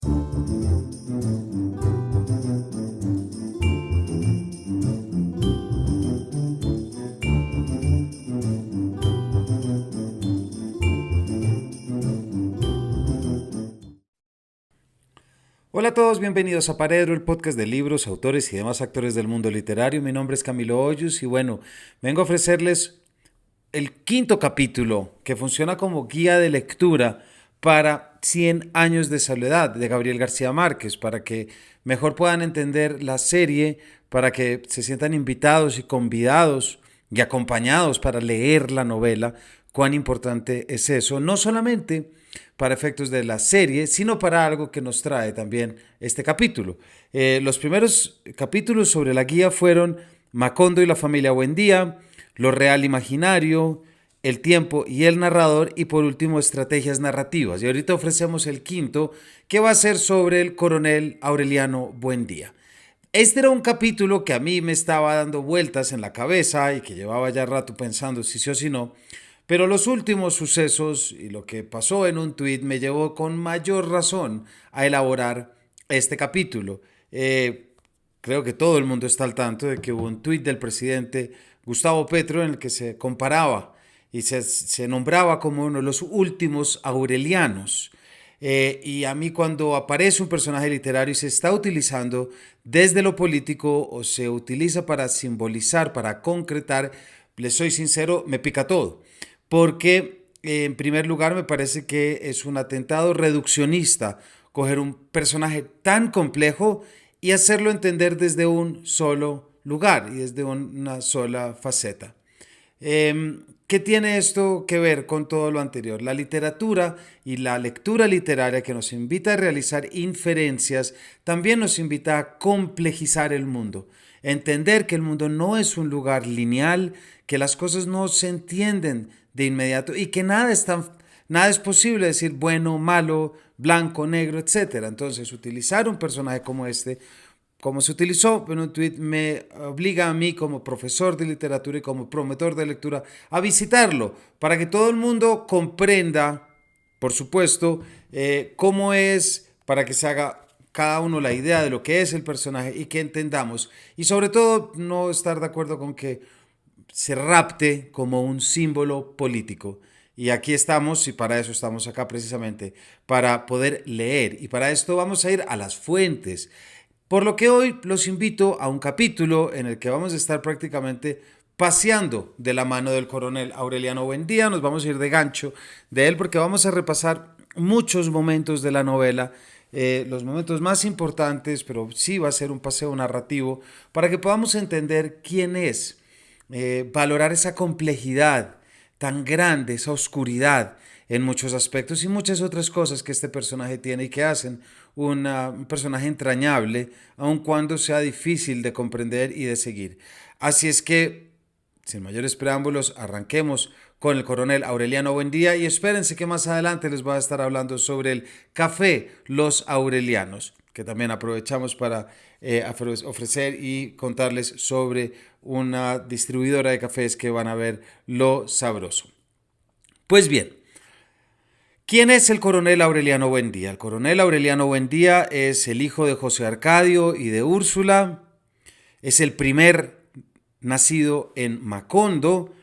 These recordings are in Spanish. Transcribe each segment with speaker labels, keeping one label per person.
Speaker 1: Hola a todos, bienvenidos a Paredro, el podcast de libros, autores y demás actores del mundo literario. Mi nombre es Camilo Hoyos y bueno, vengo a ofrecerles el quinto capítulo que funciona como guía de lectura para 100 años de soledad de Gabriel García Márquez, para que mejor puedan entender la serie, para que se sientan invitados y convidados y acompañados para leer la novela. Cuán importante es eso, no solamente para efectos de la serie, sino para algo que nos trae también este capítulo. Los primeros capítulos sobre la guía fueron Macondo y la familia Buendía, lo real imaginario, el tiempo y el narrador, y por último estrategias narrativas. Y ahorita ofrecemos el quinto, que va a ser sobre el coronel Aureliano Buendía. Este era un capítulo que a mí me estaba dando vueltas en la cabeza y que llevaba ya rato pensando si sí o si no, pero los últimos sucesos y lo que pasó en un tuit me llevó con mayor razón a elaborar este capítulo. Creo que todo el mundo está al tanto de que hubo un tuit del presidente Gustavo Petro en el que se comparaba y se nombraba como uno de los últimos aurelianos. Y a mí cuando aparece un personaje literario y se está utilizando desde lo político o se utiliza para simbolizar, para concretar, les soy sincero, me pica todo. Porque en primer lugar me parece que es un atentado reduccionista coger un personaje tan complejo y hacerlo entender desde un solo lugar y desde una sola faceta. ¿Qué tiene esto que ver con todo lo anterior? La literatura y la lectura literaria, que nos invita a realizar inferencias, también nos invita a complejizar el mundo, entender que el mundo no es un lugar lineal, que las cosas no se entienden de inmediato y que nada es posible decir bueno, malo, blanco, negro, etcétera. Entonces, utilizar un personaje como este, como se utilizó en un tuit, me obliga a mí como profesor de literatura y como promotor de lectura a visitarlo para que todo el mundo comprenda, por supuesto, cómo es, para que se haga cada uno la idea de lo que es el personaje y que entendamos. Y sobre todo, no estar de acuerdo con que se rapte como un símbolo político. Y aquí estamos, y para eso estamos acá precisamente, para poder leer. Y para esto vamos a ir a las fuentes. Por lo que hoy los invito a un capítulo en el que vamos a estar prácticamente paseando de la mano del coronel Aureliano Buendía. Nos vamos a ir de gancho de él porque vamos a repasar muchos momentos de la novela, los momentos más importantes, pero sí va a ser un paseo narrativo para que podamos entender quién es, valorar esa complejidad tan grande, esa oscuridad en muchos aspectos y muchas otras cosas que este personaje tiene y que hacen un personaje entrañable, aun cuando sea difícil de comprender y de seguir. Así es que, sin mayores preámbulos, arranquemos con el coronel Aureliano Buendía y espérense que más adelante les voy a estar hablando sobre el café Los Aurelianos, que también aprovechamos para ofrecer y contarles sobre una distribuidora de cafés que van a ver lo sabroso. Pues bien, ¿quién es el coronel Aureliano Buendía? El coronel Aureliano Buendía es el hijo de José Arcadio y de Úrsula, es el primer nacido en Macondo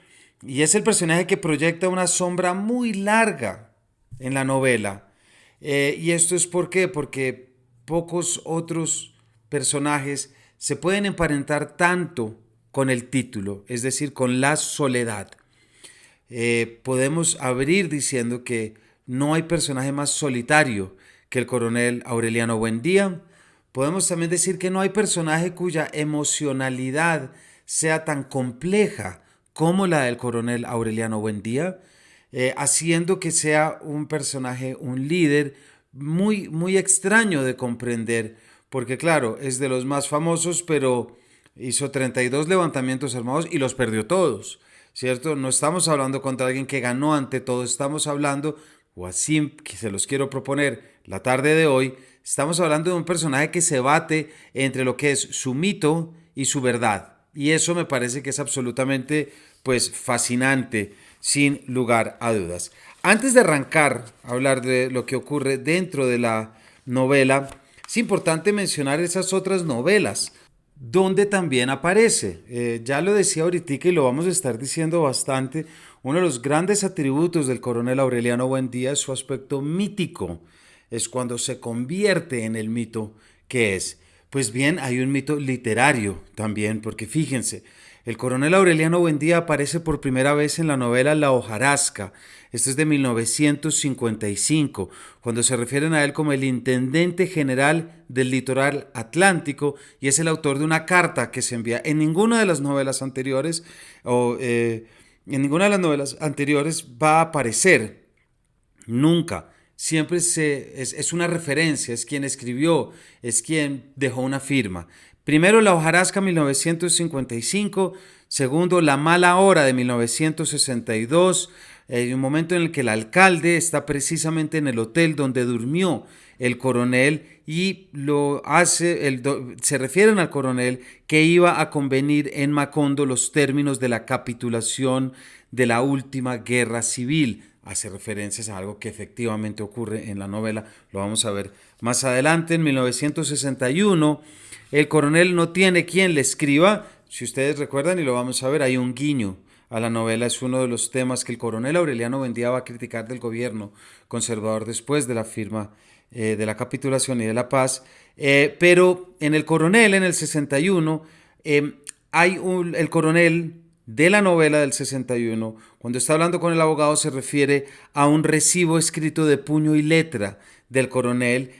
Speaker 1: y es el personaje que proyecta una sombra muy larga en la novela. ¿Y esto es por qué? Porque pocos otros personajes se pueden emparentar tanto con el título, es decir, con la soledad. Podemos abrir diciendo que no hay personaje más solitario que el coronel Aureliano Buendía. Podemos también decir que no hay personaje cuya emocionalidad sea tan compleja como la del coronel Aureliano Buendía, haciendo que sea un personaje, un líder muy, muy extraño de comprender, porque claro, es de los más famosos, pero hizo 32 levantamientos armados y los perdió todos, ¿cierto? No estamos hablando contra alguien que ganó ante todo, estamos hablando, o así que se los quiero proponer la tarde de hoy, estamos hablando de un personaje que se bate entre lo que es su mito y su verdad. Y eso me parece que es absolutamente, pues, fascinante, sin lugar a dudas. Antes de arrancar a hablar de lo que ocurre dentro de la novela, es importante mencionar esas otras novelas donde también aparece. Ya lo decía ahorita y lo vamos a estar diciendo bastante. Uno de los grandes atributos del coronel Aureliano Buendía es su aspecto mítico. Es cuando se convierte en el mito que es. Pues bien, hay un mito literario también, porque fíjense, el coronel Aureliano Buendía aparece por primera vez en la novela La hojarasca. Esto es de 1955, cuando se refieren a él como el intendente general del litoral atlántico, y es el autor de una carta que se envía. En ninguna de las novelas anteriores, en ninguna de las novelas anteriores va a aparecer. Nunca. Siempre es una referencia, es quien escribió, es quien dejó una firma. Primero, La hojarasca 1955, segundo, La mala hora de 1962, hay un momento en el que el alcalde está precisamente en el hotel donde durmió el coronel y se refieren al coronel que iba a convenir en Macondo los términos de la capitulación de la última guerra civil. Hace referencias a algo que efectivamente ocurre en la novela, lo vamos a ver más adelante. En 1961, el coronel no tiene quien le escriba. Si ustedes recuerdan, y lo vamos a ver, hay un guiño a la novela. Es uno de los temas que el coronel Aureliano Buendía va a criticar del gobierno conservador después de la firma de la capitulación y de la paz. Pero en el coronel, en el 61, el coronel de la novela del 61, cuando está hablando con el abogado, se refiere a un recibo escrito de puño y letra del coronel,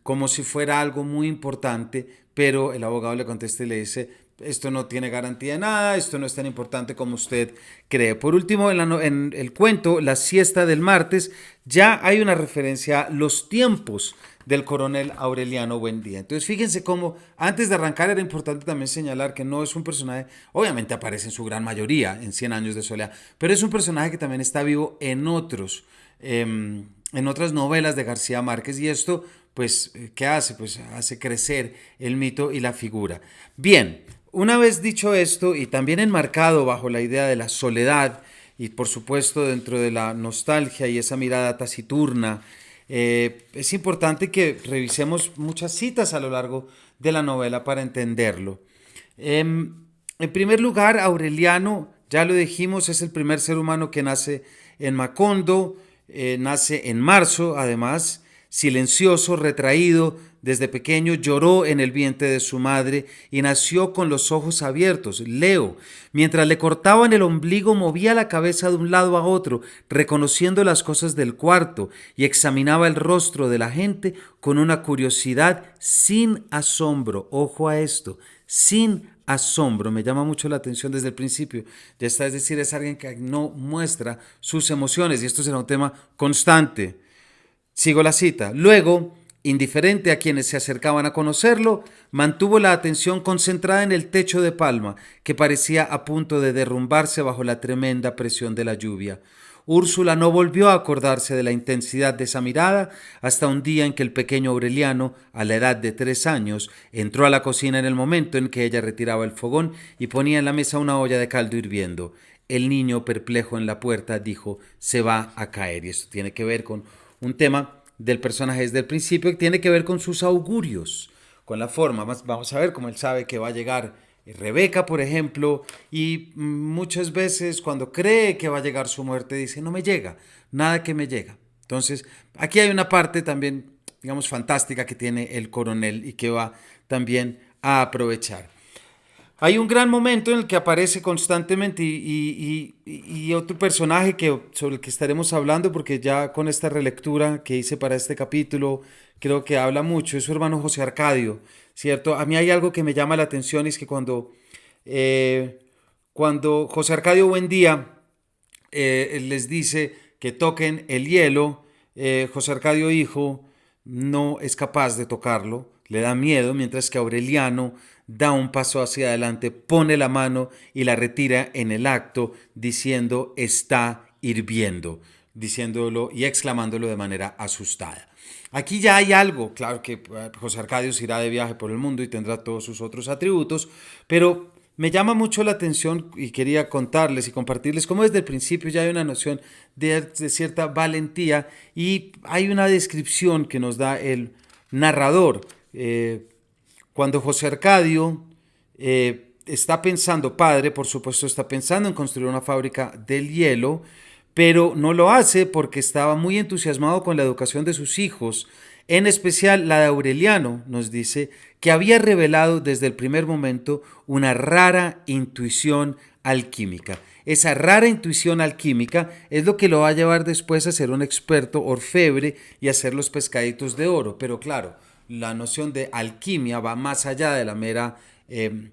Speaker 1: como si fuera algo muy importante, pero el abogado le contesta y le dice: esto no tiene garantía de nada, esto no es tan importante como usted cree. Por último, en el cuento La siesta del martes, ya hay una referencia a los tiempos del coronel Aureliano Buendía. Entonces fíjense cómo antes de arrancar era importante también señalar que no es un personaje, obviamente aparece en su gran mayoría en 100 años de soledad, pero es un personaje que también está vivo en otras novelas de García Márquez, y esto pues ¿qué hace? Pues hace crecer el mito y la figura. Bien, una vez dicho esto y también enmarcado bajo la idea de la soledad y por supuesto dentro de la nostalgia y esa mirada taciturna, es importante que revisemos muchas citas a lo largo de la novela para entenderlo. En primer lugar, Aureliano, ya lo dijimos, es el primer ser humano que nace en Macondo, nace en marzo, además, silencioso, retraído, desde pequeño lloró en el vientre de su madre y nació con los ojos abiertos. Leo, mientras le cortaban el ombligo, movía la cabeza de un lado a otro, reconociendo las cosas del cuarto, y examinaba el rostro de la gente con una curiosidad sin asombro. Ojo a esto, sin asombro, me llama mucho la atención desde el principio. Ya está, es decir, es alguien que no muestra sus emociones, y esto será un tema constante. Sigo la cita. Luego, indiferente a quienes se acercaban a conocerlo, mantuvo la atención concentrada en el techo de palma, que parecía a punto de derrumbarse bajo la tremenda presión de la lluvia. Úrsula no volvió a acordarse de la intensidad de esa mirada hasta un día en que el pequeño Aureliano, a la edad de 3 años, entró a la cocina en el momento en que ella retiraba el fogón y ponía en la mesa una olla de caldo hirviendo. El niño, perplejo en la puerta, dijo: se va a caer. Y esto tiene que ver con un tema del personaje desde el principio, que tiene que ver con sus augurios, con la forma. Vamos a ver cómo él sabe que va a llegar Rebeca, por ejemplo, y muchas veces cuando cree que va a llegar su muerte dice: no me llega, nada que me llega. Entonces, aquí hay una parte también, digamos, fantástica que tiene el coronel y que va también a aprovechar. Hay un gran momento en el que aparece constantemente y otro personaje sobre el que estaremos hablando, porque ya con esta relectura que hice para este capítulo creo que habla mucho, es su hermano José Arcadio, ¿cierto? A mí hay algo que me llama la atención, y es que cuando José Arcadio Buendía les dice que toquen el hielo, José Arcadio hijo no es capaz de tocarlo, le da miedo, mientras que Aureliano da un paso hacia adelante, pone la mano y la retira en el acto, diciendo: está hirviendo, diciéndolo y exclamándolo de manera asustada. Aquí ya hay algo, claro que José Arcadio se irá de viaje por el mundo y tendrá todos sus otros atributos, pero me llama mucho la atención y quería contarles y compartirles cómo desde el principio ya hay una noción de cierta valentía y hay una descripción que nos da el narrador. Cuando José Arcadio está pensando, padre, por supuesto, está pensando en construir una fábrica del hielo, pero no lo hace porque estaba muy entusiasmado con la educación de sus hijos, en especial la de Aureliano, nos dice, que había revelado desde el primer momento una rara intuición alquímica. Esa rara intuición alquímica es lo que lo va a llevar después a ser un experto orfebre y a hacer los pescaditos de oro. Pero claro, la noción de alquimia va más allá de la mera eh,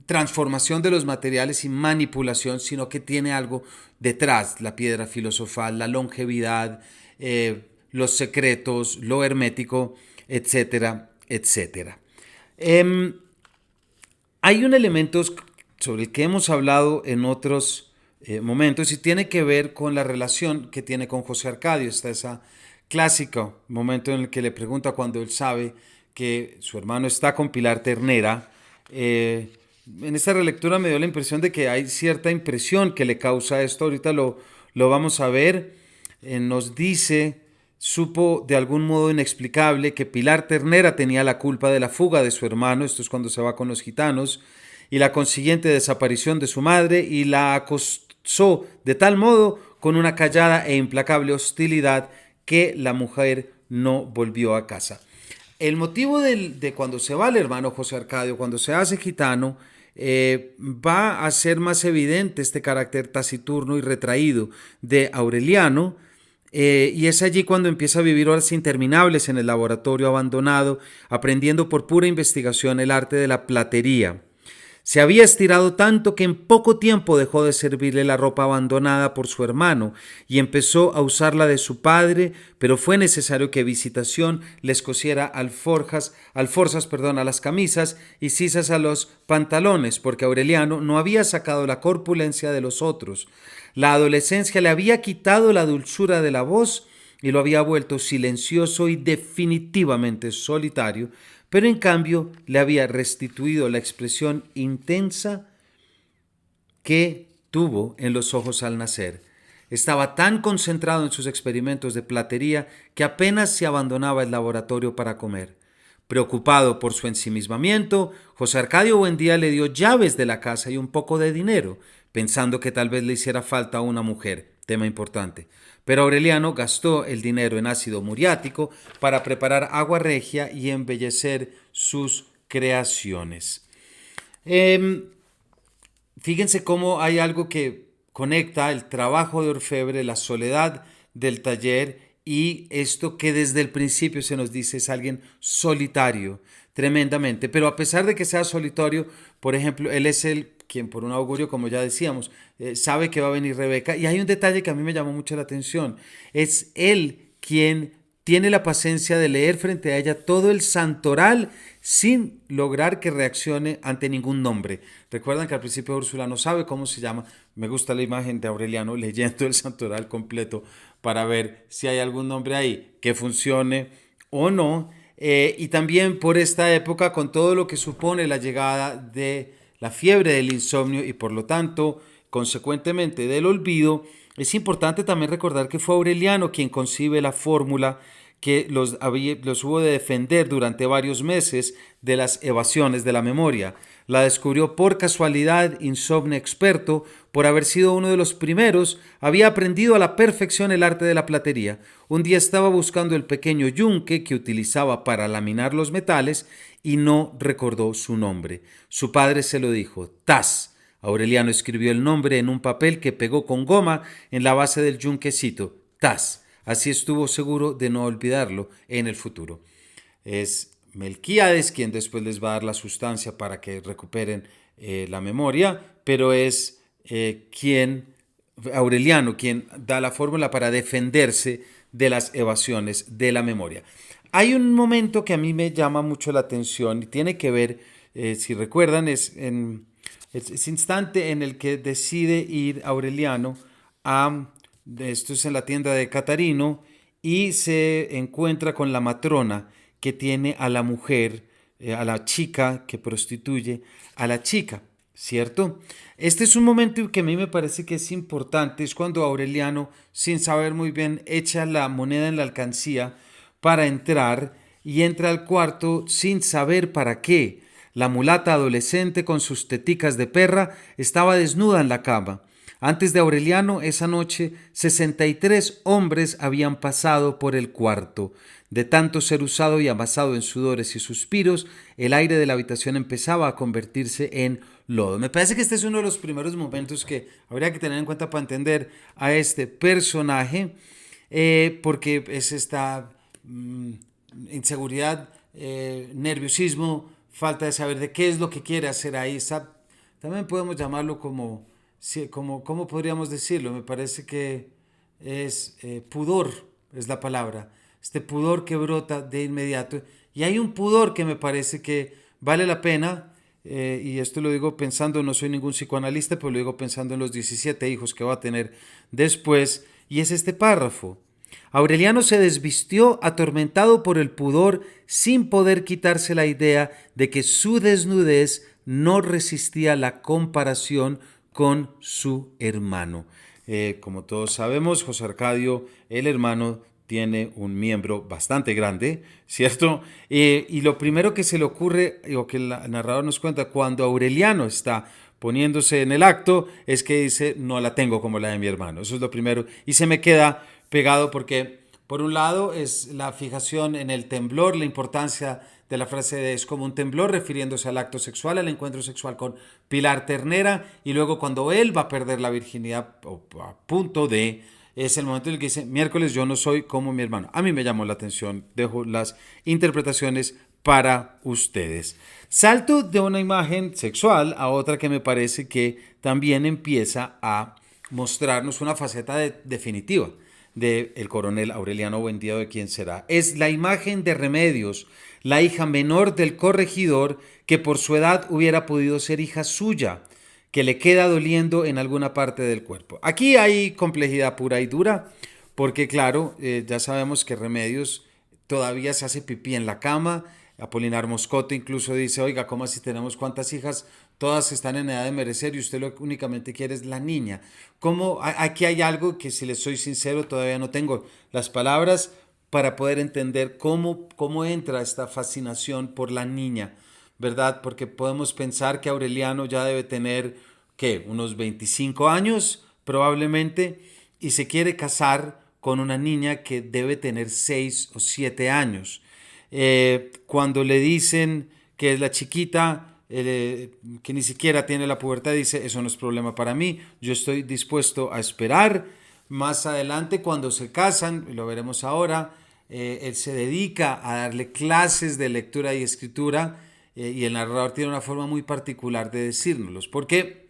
Speaker 1: transformación de los materiales y manipulación, sino que tiene algo detrás, la piedra filosofal, la longevidad, los secretos, lo hermético, etcétera, etcétera. Hay un elemento sobre el que hemos hablado en otros momentos y tiene que ver con la relación que tiene con José Arcadio. Está ese clásico momento en el que le pregunta cuando él sabe que su hermano está con Pilar Ternera. En esta relectura me dio la impresión de que hay cierta impresión que le causa esto. Ahorita lo vamos a ver. Nos dice, supo de algún modo inexplicable que Pilar Ternera tenía la culpa de la fuga de su hermano, esto es cuando se va con los gitanos, y la consiguiente desaparición de su madre, y la acosó de tal modo con una callada e implacable hostilidad que la mujer no volvió a casa. El motivo de cuando se va el hermano José Arcadio, cuando se hace gitano, va a ser más evidente este carácter taciturno y retraído de Aureliano, y es allí cuando empieza a vivir horas interminables en el laboratorio abandonado, aprendiendo por pura investigación el arte de la platería. Se había estirado tanto que en poco tiempo dejó de servirle la ropa abandonada por su hermano y empezó a usar la de su padre, pero fue necesario que Visitación les cosiera alforzas a las camisas y sisas a los pantalones, porque Aureliano no había sacado la corpulencia de los otros. La adolescencia le había quitado la dulzura de la voz y lo había vuelto silencioso y definitivamente solitario, pero en cambio le había restituido la expresión intensa que tuvo en los ojos al nacer. Estaba tan concentrado en sus experimentos de platería que apenas se abandonaba el laboratorio para comer. Preocupado por su ensimismamiento, José Arcadio Buendía le dio llaves de la casa y un poco de dinero, pensando que tal vez le hiciera falta una mujer, tema importante. Pero Aureliano gastó el dinero en ácido muriático para preparar agua regia y embellecer sus creaciones. Fíjense cómo hay algo que conecta el trabajo de orfebre, la soledad del taller y esto que desde el principio se nos dice es alguien solitario, tremendamente. Pero a pesar de que sea solitario, por ejemplo, él es el quien por un augurio, como ya decíamos, sabe que va a venir Rebeca. Y hay un detalle que a mí me llamó mucho la atención. Es él quien tiene la paciencia de leer frente a ella todo el santoral sin lograr que reaccione ante ningún nombre. Recuerdan que al principio Úrsula no sabe cómo se llama. Me gusta la imagen de Aureliano leyendo el santoral completo para ver si hay algún nombre ahí que funcione o no. Y también por esta época, con todo lo que supone la llegada de la fiebre del insomnio y por lo tanto, consecuentemente del olvido, es importante también recordar que fue Aureliano quien concibe la fórmula que los hubo de defender durante varios meses de las evasiones de la memoria. La descubrió por casualidad, insomne experto, por haber sido uno de los primeros, había aprendido a la perfección el arte de la platería. Un día estaba buscando el pequeño yunque que utilizaba para laminar los metales y no recordó su nombre. Su padre se lo dijo, Tas. Aureliano escribió el nombre en un papel que pegó con goma en la base del yunquecito, Tas. Así estuvo seguro de no olvidarlo en el futuro. Es Melquíades quien después les va a dar la sustancia para que recuperen la memoria, pero es Aureliano, quien da la fórmula para defenderse de las evasiones de la memoria. Hay un momento que a mí me llama mucho la atención y tiene que ver, si recuerdan, es ese instante en el que decide ir Aureliano esto es en la tienda de Catarino, y se encuentra con la matrona que tiene a la mujer a la chica que prostituye a la chica, ¿cierto? Este es un momento que a mí me parece que es importante, es cuando Aureliano, sin saber muy bien, echa la moneda en la alcancía para entrar y entra al cuarto sin saber para qué. La mulata adolescente con sus teticas de perra estaba desnuda en la cama. Antes de Aureliano, esa noche, 63 hombres habían pasado por el cuarto. De tanto ser usado y amasado en sudores y suspiros, el aire de la habitación empezaba a convertirse en lodo. Me parece que este es uno de los primeros momentos que habría que tener en cuenta para entender a este personaje, porque es esta inseguridad, nerviosismo, falta de saber de qué es lo que quiere hacer ahí. También podemos llamarlo como, sí, como, ¿cómo podríamos decirlo? Me parece que es pudor, es la palabra. Este pudor que brota de inmediato. Y hay un pudor que me parece que vale la pena, y esto lo digo pensando, no soy ningún psicoanalista, pero lo digo pensando en los 17 hijos que va a tener después, y es este párrafo. Aureliano se desvistió atormentado por el pudor sin poder quitarse la idea de que su desnudez no resistía la comparación con su hermano. Como todos sabemos, José Arcadio, el hermano, tiene un miembro bastante grande, ¿cierto? Y lo primero que se le ocurre, o que el narrador nos cuenta, cuando Aureliano está poniéndose en el acto, es que dice, no la tengo como la de mi hermano. Eso es lo primero. Y se me queda pegado porque, por un lado, es la fijación en el temblor, la importancia de la frase de es como un temblor, refiriéndose al acto sexual, al encuentro sexual con Pilar Ternera, y luego cuando él va a perder la virginidad, o a punto de, es el momento en el que dice, miércoles yo no soy como mi hermano. A mí me llamó la atención, dejo las interpretaciones para ustedes. Salto de una imagen sexual a otra que me parece que también empieza a mostrarnos una faceta definitiva del coronel Aureliano Buendía, de quién será. Es la imagen de Remedios, la hija menor del corregidor, que por su edad hubiera podido ser hija suya, que le queda doliendo en alguna parte del cuerpo. Aquí hay complejidad pura y dura, porque claro, ya sabemos que Remedios todavía se hace pipí en la cama. Apolinar Moscote incluso dice, oiga, ¿cómo así tenemos cuántas hijas? Todas están en edad de merecer y usted lo que únicamente quiere es la niña. ¿Cómo? Aquí hay algo que, si les soy sincero, todavía no tengo las palabras para poder entender cómo entra esta fascinación por la niña, ¿verdad? Porque podemos pensar que Aureliano ya debe tener, ¿qué? Unos 25 años probablemente, y se quiere casar con una niña que debe tener 6 o 7 años. Cuando le dicen que es la chiquita, que ni siquiera tiene la pubertad, dice, eso no es problema para mí, yo estoy dispuesto a esperar. Más adelante, cuando se casan, lo veremos ahora, él se dedica a darle clases de lectura y escritura, y el narrador tiene una forma muy particular de decírnoslos, porque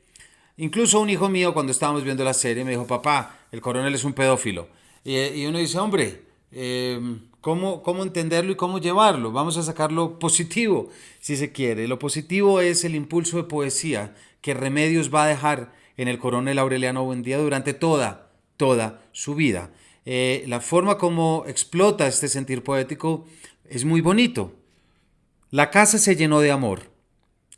Speaker 1: incluso un hijo mío, cuando estábamos viendo la serie, me dijo, papá, el coronel es un pedófilo. Y uno dice, hombre, ¿cómo entenderlo y cómo llevarlo? Vamos a sacarlo positivo, si se quiere. Lo positivo es el impulso de poesía que Remedios va a dejar en el coronel Aureliano Buendía durante toda su vida. La forma como explota este sentir poético es muy bonito. La casa se llenó de amor.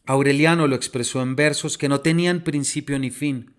Speaker 1: Aureliano lo expresó en versos que no tenían principio ni fin.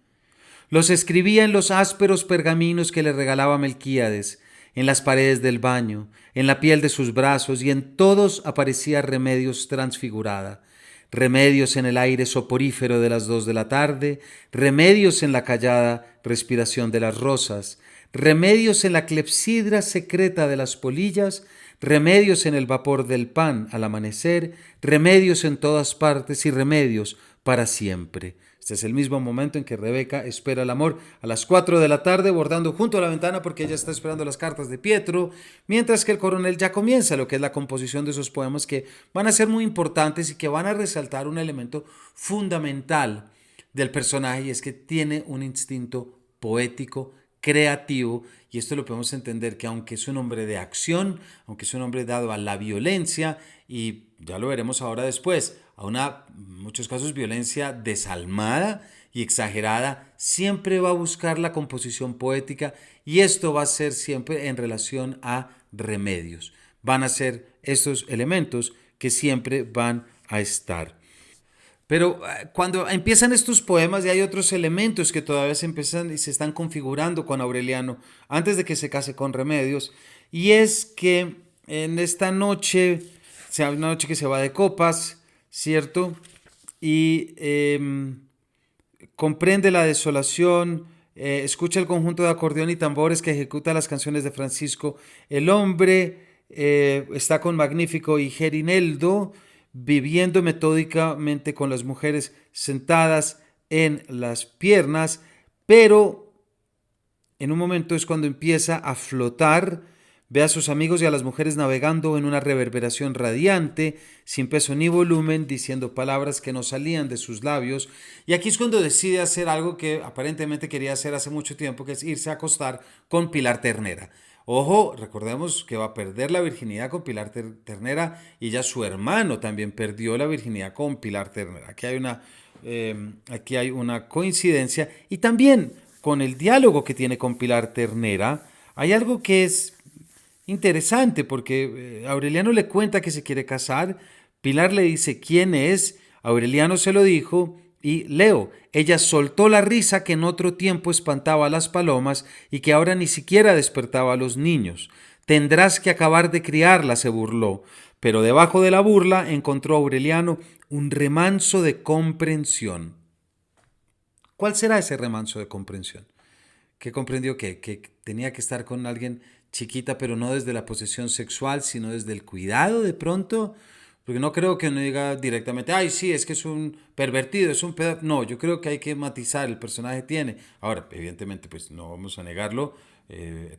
Speaker 1: Los escribía en los ásperos pergaminos que le regalaba Melquíades, en las paredes del baño, en la piel de sus brazos, y en todos aparecía Remedios transfigurada. Remedios en el aire soporífero de las 2 de la tarde, Remedios en la callada respiración de las rosas, Remedios en la clepsidra secreta de las polillas, Remedios en el vapor del pan al amanecer, Remedios en todas partes y Remedios para siempre. Este es el mismo momento en que Rebeca espera el amor a las 4 de la tarde, bordando junto a la ventana porque ella está esperando las cartas de Pietro, mientras que el coronel ya comienza lo que es la composición de esos poemas que van a ser muy importantes y que van a resaltar un elemento fundamental del personaje, y es que tiene un instinto poético, creativo, y esto lo podemos entender que aunque es un hombre de acción, aunque es un hombre dado a la violencia, y ya lo veremos ahora después, a una, en muchos casos, violencia desalmada y exagerada, siempre va a buscar la composición poética, y esto va a ser siempre en relación a Remedios. Van a ser estos elementos que siempre van a estar. Pero cuando empiezan estos poemas, ya hay otros elementos que todavía se empiezan y se están configurando con Aureliano antes de que se case con Remedios. Y es que en esta noche, sea una noche que se va de copas, ¿cierto? Y comprende la desolación, escucha el conjunto de acordeón y tambores que ejecuta las canciones de Francisco. El hombre está con Magnífico y Gerineldo, viviendo metódicamente con las mujeres sentadas en las piernas, pero en un momento es cuando empieza a flotar, ve a sus amigos y a las mujeres navegando en una reverberación radiante, sin peso ni volumen, diciendo palabras que no salían de sus labios. Y aquí es cuando decide hacer algo que aparentemente quería hacer hace mucho tiempo, que es irse a acostar con Pilar Ternera. Ojo, recordemos que va a perder la virginidad con Pilar Ternera y ya su hermano también perdió la virginidad con Pilar Ternera. Aquí hay una coincidencia y también con el diálogo que tiene con Pilar Ternera hay algo que es interesante porque Aureliano le cuenta que se quiere casar, Pilar le dice quién es, Aureliano se lo dijo y leo, ella soltó la risa que en otro tiempo espantaba a las palomas y que ahora ni siquiera despertaba a los niños. Tendrás que acabar de criarla, se burló, pero debajo de la burla encontró Aureliano un remanso de comprensión. ¿Cuál será ese remanso de comprensión? ¿Qué comprendió? Que tenía que estar con alguien chiquita, pero no desde la posesión sexual, sino desde el cuidado de pronto. Porque no creo que uno diga directamente, ay, sí, es que es un pervertido, es un pedo. No, yo creo que hay que matizar, el personaje tiene. Ahora, evidentemente, pues no vamos a negarlo,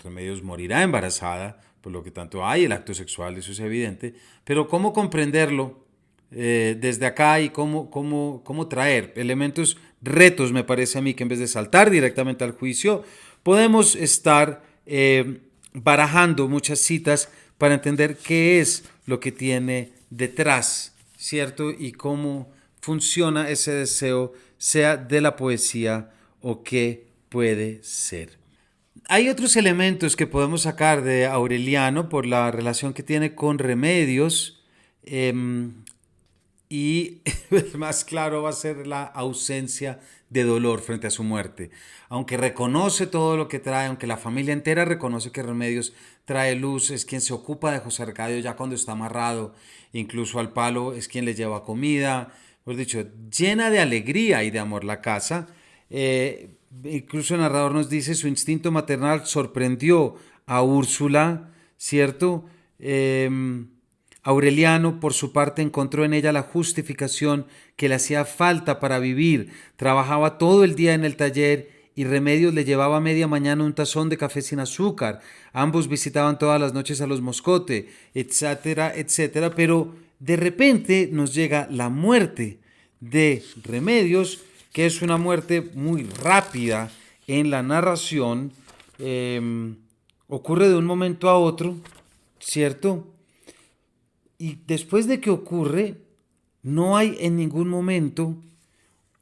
Speaker 1: Remedios morirá embarazada, por lo que tanto hay el acto sexual, eso es evidente. Pero ¿cómo comprenderlo desde acá y cómo traer elementos, retos, me parece a mí, que en vez de saltar directamente al juicio, podemos estar barajando muchas citas para entender qué es lo que tiene detrás, ¿cierto? Y cómo funciona ese deseo, sea de la poesía o qué puede ser. Hay otros elementos que podemos sacar de Aureliano por la relación que tiene con Remedios. Y el más claro va a ser la ausencia de dolor frente a su muerte. Aunque reconoce todo lo que trae, aunque la familia entera reconoce que Remedios trae luz, es quien se ocupa de José Arcadio ya cuando está amarrado, incluso al palo es quien le lleva comida, por dicho, llena de alegría y de amor la casa. Incluso el narrador nos dice su instinto maternal sorprendió a Úrsula, ¿cierto? Aureliano, por su parte, encontró en ella la justificación que le hacía falta para vivir. Trabajaba todo el día en el taller y Remedios le llevaba a media mañana un tazón de café sin azúcar. Ambos visitaban todas las noches a los Moscote, etcétera, etcétera. Pero de repente nos llega la muerte de Remedios, que es una muerte muy rápida en la narración. Ocurre de un momento a otro, ¿cierto? Y después de que ocurre, no hay en ningún momento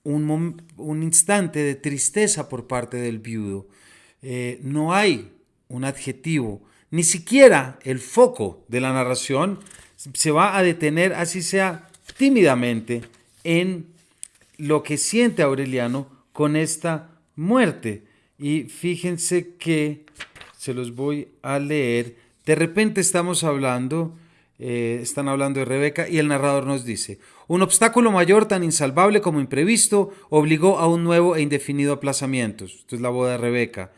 Speaker 1: un instante de tristeza por parte del viudo. No hay un adjetivo, ni siquiera el foco de la narración se va a detener, así sea tímidamente, en lo que siente Aureliano con esta muerte. Y fíjense que se los voy a leer. De repente están hablando de Rebeca y el narrador nos dice, un obstáculo mayor tan insalvable como imprevisto obligó a un nuevo e indefinido aplazamiento. Esto es la boda de Rebeca.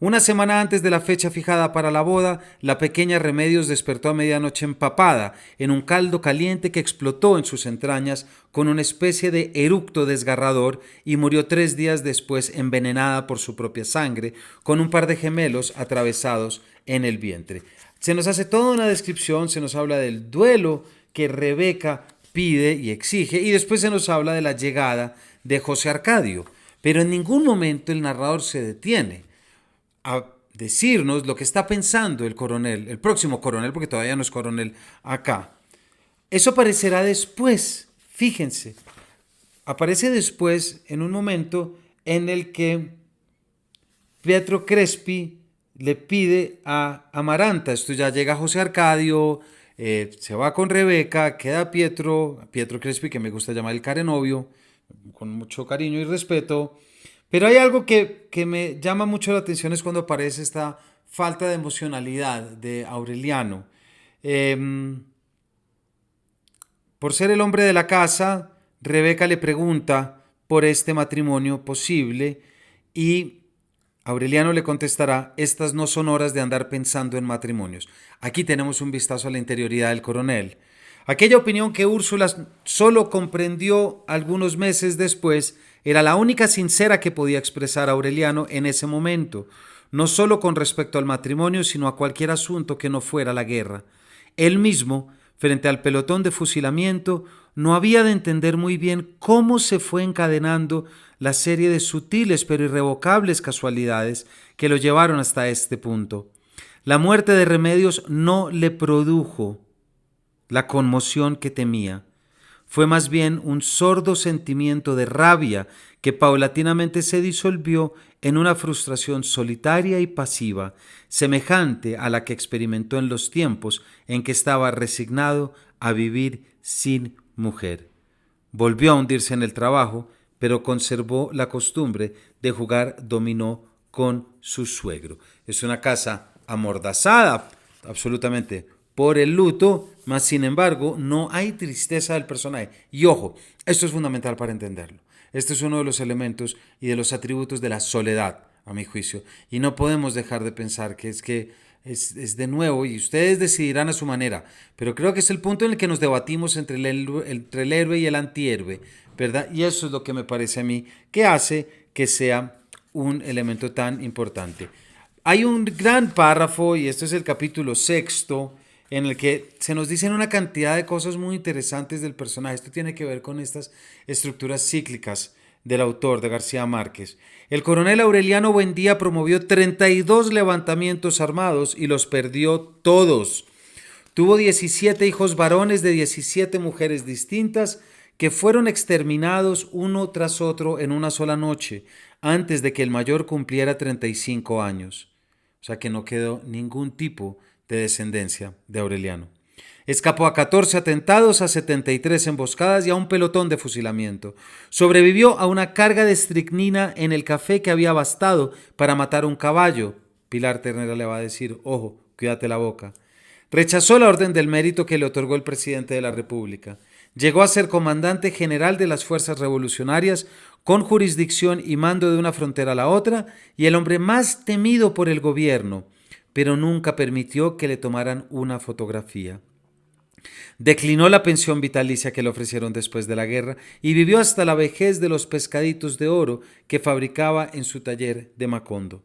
Speaker 1: Una semana antes de la fecha fijada para la boda, la pequeña Remedios despertó a medianoche empapada en un caldo caliente que explotó en sus entrañas con una especie de eructo desgarrador y murió 3 días después envenenada por su propia sangre, con un par de gemelos atravesados en el vientre. Se nos hace toda una descripción, se nos habla del duelo que Rebeca pide y exige, y después se nos habla de la llegada de José Arcadio. Pero en ningún momento el narrador se detiene a decirnos lo que está pensando el coronel, el próximo coronel, porque todavía no es coronel acá. Eso aparecerá después, fíjense, aparece después en un momento en el que Pietro Crespi le pide a Amaranta, esto ya llega José Arcadio, Se va con Rebeca, queda Pietro Crespi, que me gusta llamar el carenovio, con mucho cariño y respeto. Pero hay algo que me llama mucho la atención es cuando aparece esta falta de emocionalidad de Aureliano. Em, por ser el hombre de la casa, Rebeca le pregunta por este matrimonio posible y Aureliano le contestará: estas no son horas de andar pensando en matrimonios. Aquí tenemos un vistazo a la interioridad del coronel. Aquella opinión que Úrsula solo comprendió algunos meses después era la única sincera que podía expresar Aureliano en ese momento, no solo con respecto al matrimonio, sino a cualquier asunto que no fuera la guerra. Él mismo, frente al pelotón de fusilamiento, no había de entender muy bien cómo se fue encadenando la serie de sutiles pero irrevocables casualidades que lo llevaron hasta este punto. La muerte de Remedios no le produjo la conmoción que temía. Fue más bien un sordo sentimiento de rabia que paulatinamente se disolvió en una frustración solitaria y pasiva, semejante a la que experimentó en los tiempos en que estaba resignado a vivir sin mujer. Volvió a hundirse en el trabajo, pero conservó la costumbre de jugar dominó con su suegro. Es una casa amordazada, absolutamente, por el luto, mas sin embargo no hay tristeza del personaje. Y ojo, esto es fundamental para entenderlo. Este es uno de los elementos y de los atributos de la soledad, a mi juicio. Y no podemos dejar de pensar que es de nuevo, y ustedes decidirán a su manera, pero creo que es el punto en el que nos debatimos entre el héroe y el antihéroe, ¿verdad? Y eso es lo que me parece a mí que hace que sea un elemento tan importante. Hay un gran párrafo, y este es el capítulo sexto, en el que se nos dicen una cantidad de cosas muy interesantes del personaje. Esto tiene que ver con estas estructuras cíclicas del autor, de García Márquez. El coronel Aureliano Buendía promovió 32 levantamientos armados y los perdió todos. Tuvo 17 hijos varones de 17 mujeres distintas que fueron exterminados uno tras otro en una sola noche, antes de que el mayor cumpliera 35 años. O sea que no quedó ningún tipo de descendencia de Aureliano. Escapó a 14 atentados, a 73 emboscadas y a un pelotón de fusilamiento. Sobrevivió a una carga de estricnina en el café que había bastado para matar un caballo. Pilar Ternera le va a decir: ojo, cuídate la boca. Rechazó la orden del mérito que le otorgó el presidente de la República. Llegó a ser comandante general de las fuerzas revolucionarias, con jurisdicción y mando de una frontera a la otra, y el hombre más temido por el gobierno, pero nunca permitió que le tomaran una fotografía. Declinó la pensión vitalicia que le ofrecieron después de la guerra y vivió hasta la vejez de los pescaditos de oro que fabricaba en su taller de Macondo.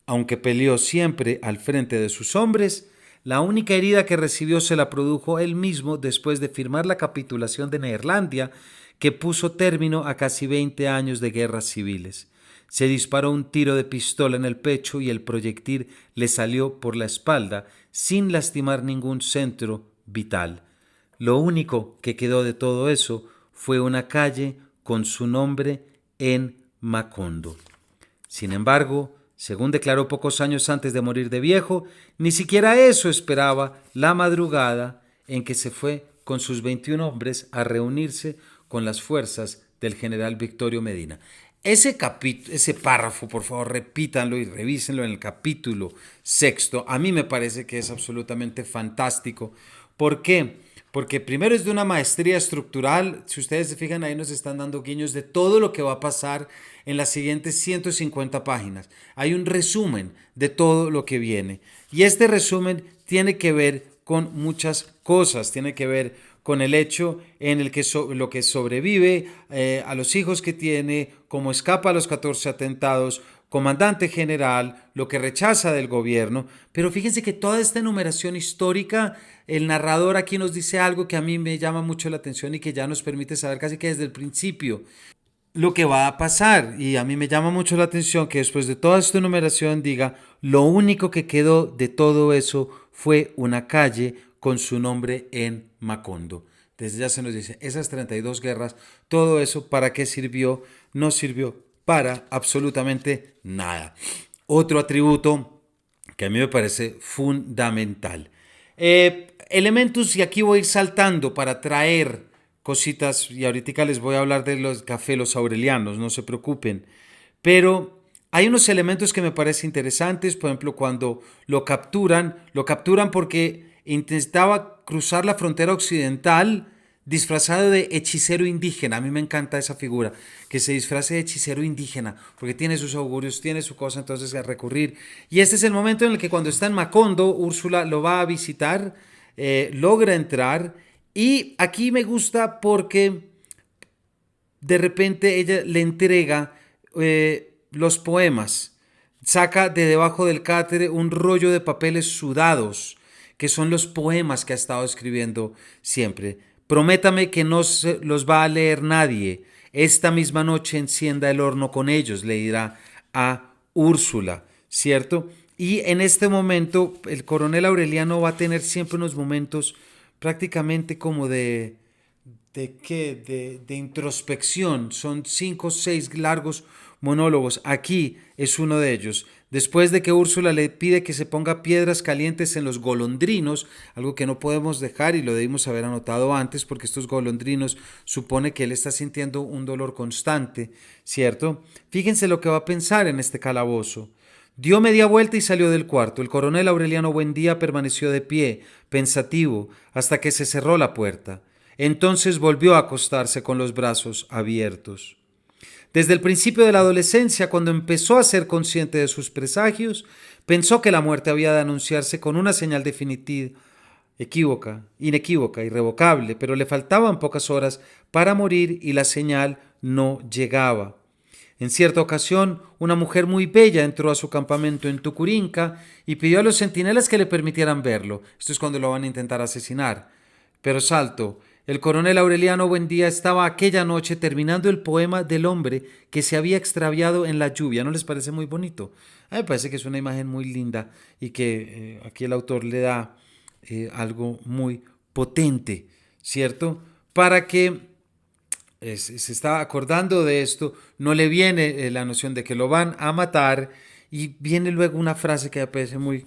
Speaker 1: Aunque peleó siempre al frente de sus hombres, la única herida que recibió se la produjo él mismo después de firmar la capitulación de Neerlandia, que puso término a casi 20 años de guerras civiles. Se disparó un tiro de pistola en el pecho y el proyectil le salió por la espalda sin lastimar ningún centro vital. Lo único que quedó de todo eso fue una calle con su nombre en Macondo. Sin embargo, según declaró pocos años antes de morir de viejo, ni siquiera eso esperaba la madrugada en que se fue con sus 21 hombres a reunirse con las fuerzas del general Victorio Medina. Ese párrafo, por favor, repítanlo y revísenlo en el capítulo sexto. A mí me parece que es absolutamente fantástico. ¿Por qué? Porque primero es de una maestría estructural. Si ustedes se fijan, ahí nos están dando guiños de todo lo que va a pasar en las siguientes 150 páginas. Hay un resumen de todo lo que viene. Y este resumen tiene que ver con muchas cosas. Tiene que ver con el hecho en el que lo que sobrevive, a los hijos que tiene, cómo escapa a los 14 atentados, comandante general, lo que rechaza del gobierno. Pero fíjense que toda esta enumeración histórica, el narrador aquí nos dice algo que a mí me llama mucho la atención y que ya nos permite saber casi que desde el principio lo que va a pasar. Y a mí me llama mucho la atención que después de toda esta enumeración diga: lo único que quedó de todo eso fue una calle con su nombre en Macondo. Desde ya se nos dice, esas 32 guerras, todo eso, ¿para qué sirvió? No sirvió para absolutamente nada. Otro atributo que a mí me parece fundamental. Elementos, y aquí voy a ir saltando para traer cositas, y ahorita les voy a hablar de los café los aurelianos, no se preocupen. Pero hay unos elementos que me parecen interesantes, por ejemplo, cuando lo capturan porque intentaba cruzar la frontera occidental disfrazado de hechicero indígena. A mí me encanta esa figura, que se disfrace de hechicero indígena, porque tiene sus augurios, tiene su cosa, entonces a recurrir. Y este es el momento en el que cuando está en Macondo, Úrsula lo va a visitar, logra entrar, y aquí me gusta porque de repente ella le entrega los poemas, saca de debajo del cátere un rollo de papeles sudados, que son los poemas que ha estado escribiendo siempre. Prométame que no se los va a leer nadie. Esta misma noche encienda el horno con ellos, le dirá a Úrsula, ¿cierto? Y en este momento el coronel Aureliano va a tener siempre unos momentos prácticamente como de introspección. Son 5 o 6 largos monólogos. Aquí es uno de ellos. Después de que Úrsula le pide que se ponga piedras calientes en los golondrinos, algo que no podemos dejar y lo debimos haber anotado antes, porque estos golondrinos supone que él está sintiendo un dolor constante, ¿cierto? Fíjense lo que va a pensar en este calabozo. Dio media vuelta y salió del cuarto. El coronel Aureliano Buendía permaneció de pie, pensativo, hasta que se cerró la puerta. Entonces volvió a acostarse con los brazos abiertos. Desde el principio de la adolescencia, cuando empezó a ser consciente de sus presagios, pensó que la muerte había de anunciarse con una señal definitiva, inequívoca, irrevocable, pero le faltaban pocas horas para morir y la señal no llegaba. En cierta ocasión, una mujer muy bella entró a su campamento en Tucurinca y pidió a los centinelas que le permitieran verlo. Esto es cuando lo van a intentar asesinar. Pero salto. El coronel Aureliano Buendía estaba aquella noche terminando el poema del hombre que se había extraviado en la lluvia. ¿No les parece muy bonito? A mí me parece que es una imagen muy linda y que aquí el autor le da algo muy potente, ¿cierto? Para que se está acordando de esto, no le viene la noción de que lo van a matar, y viene luego una frase que me parece muy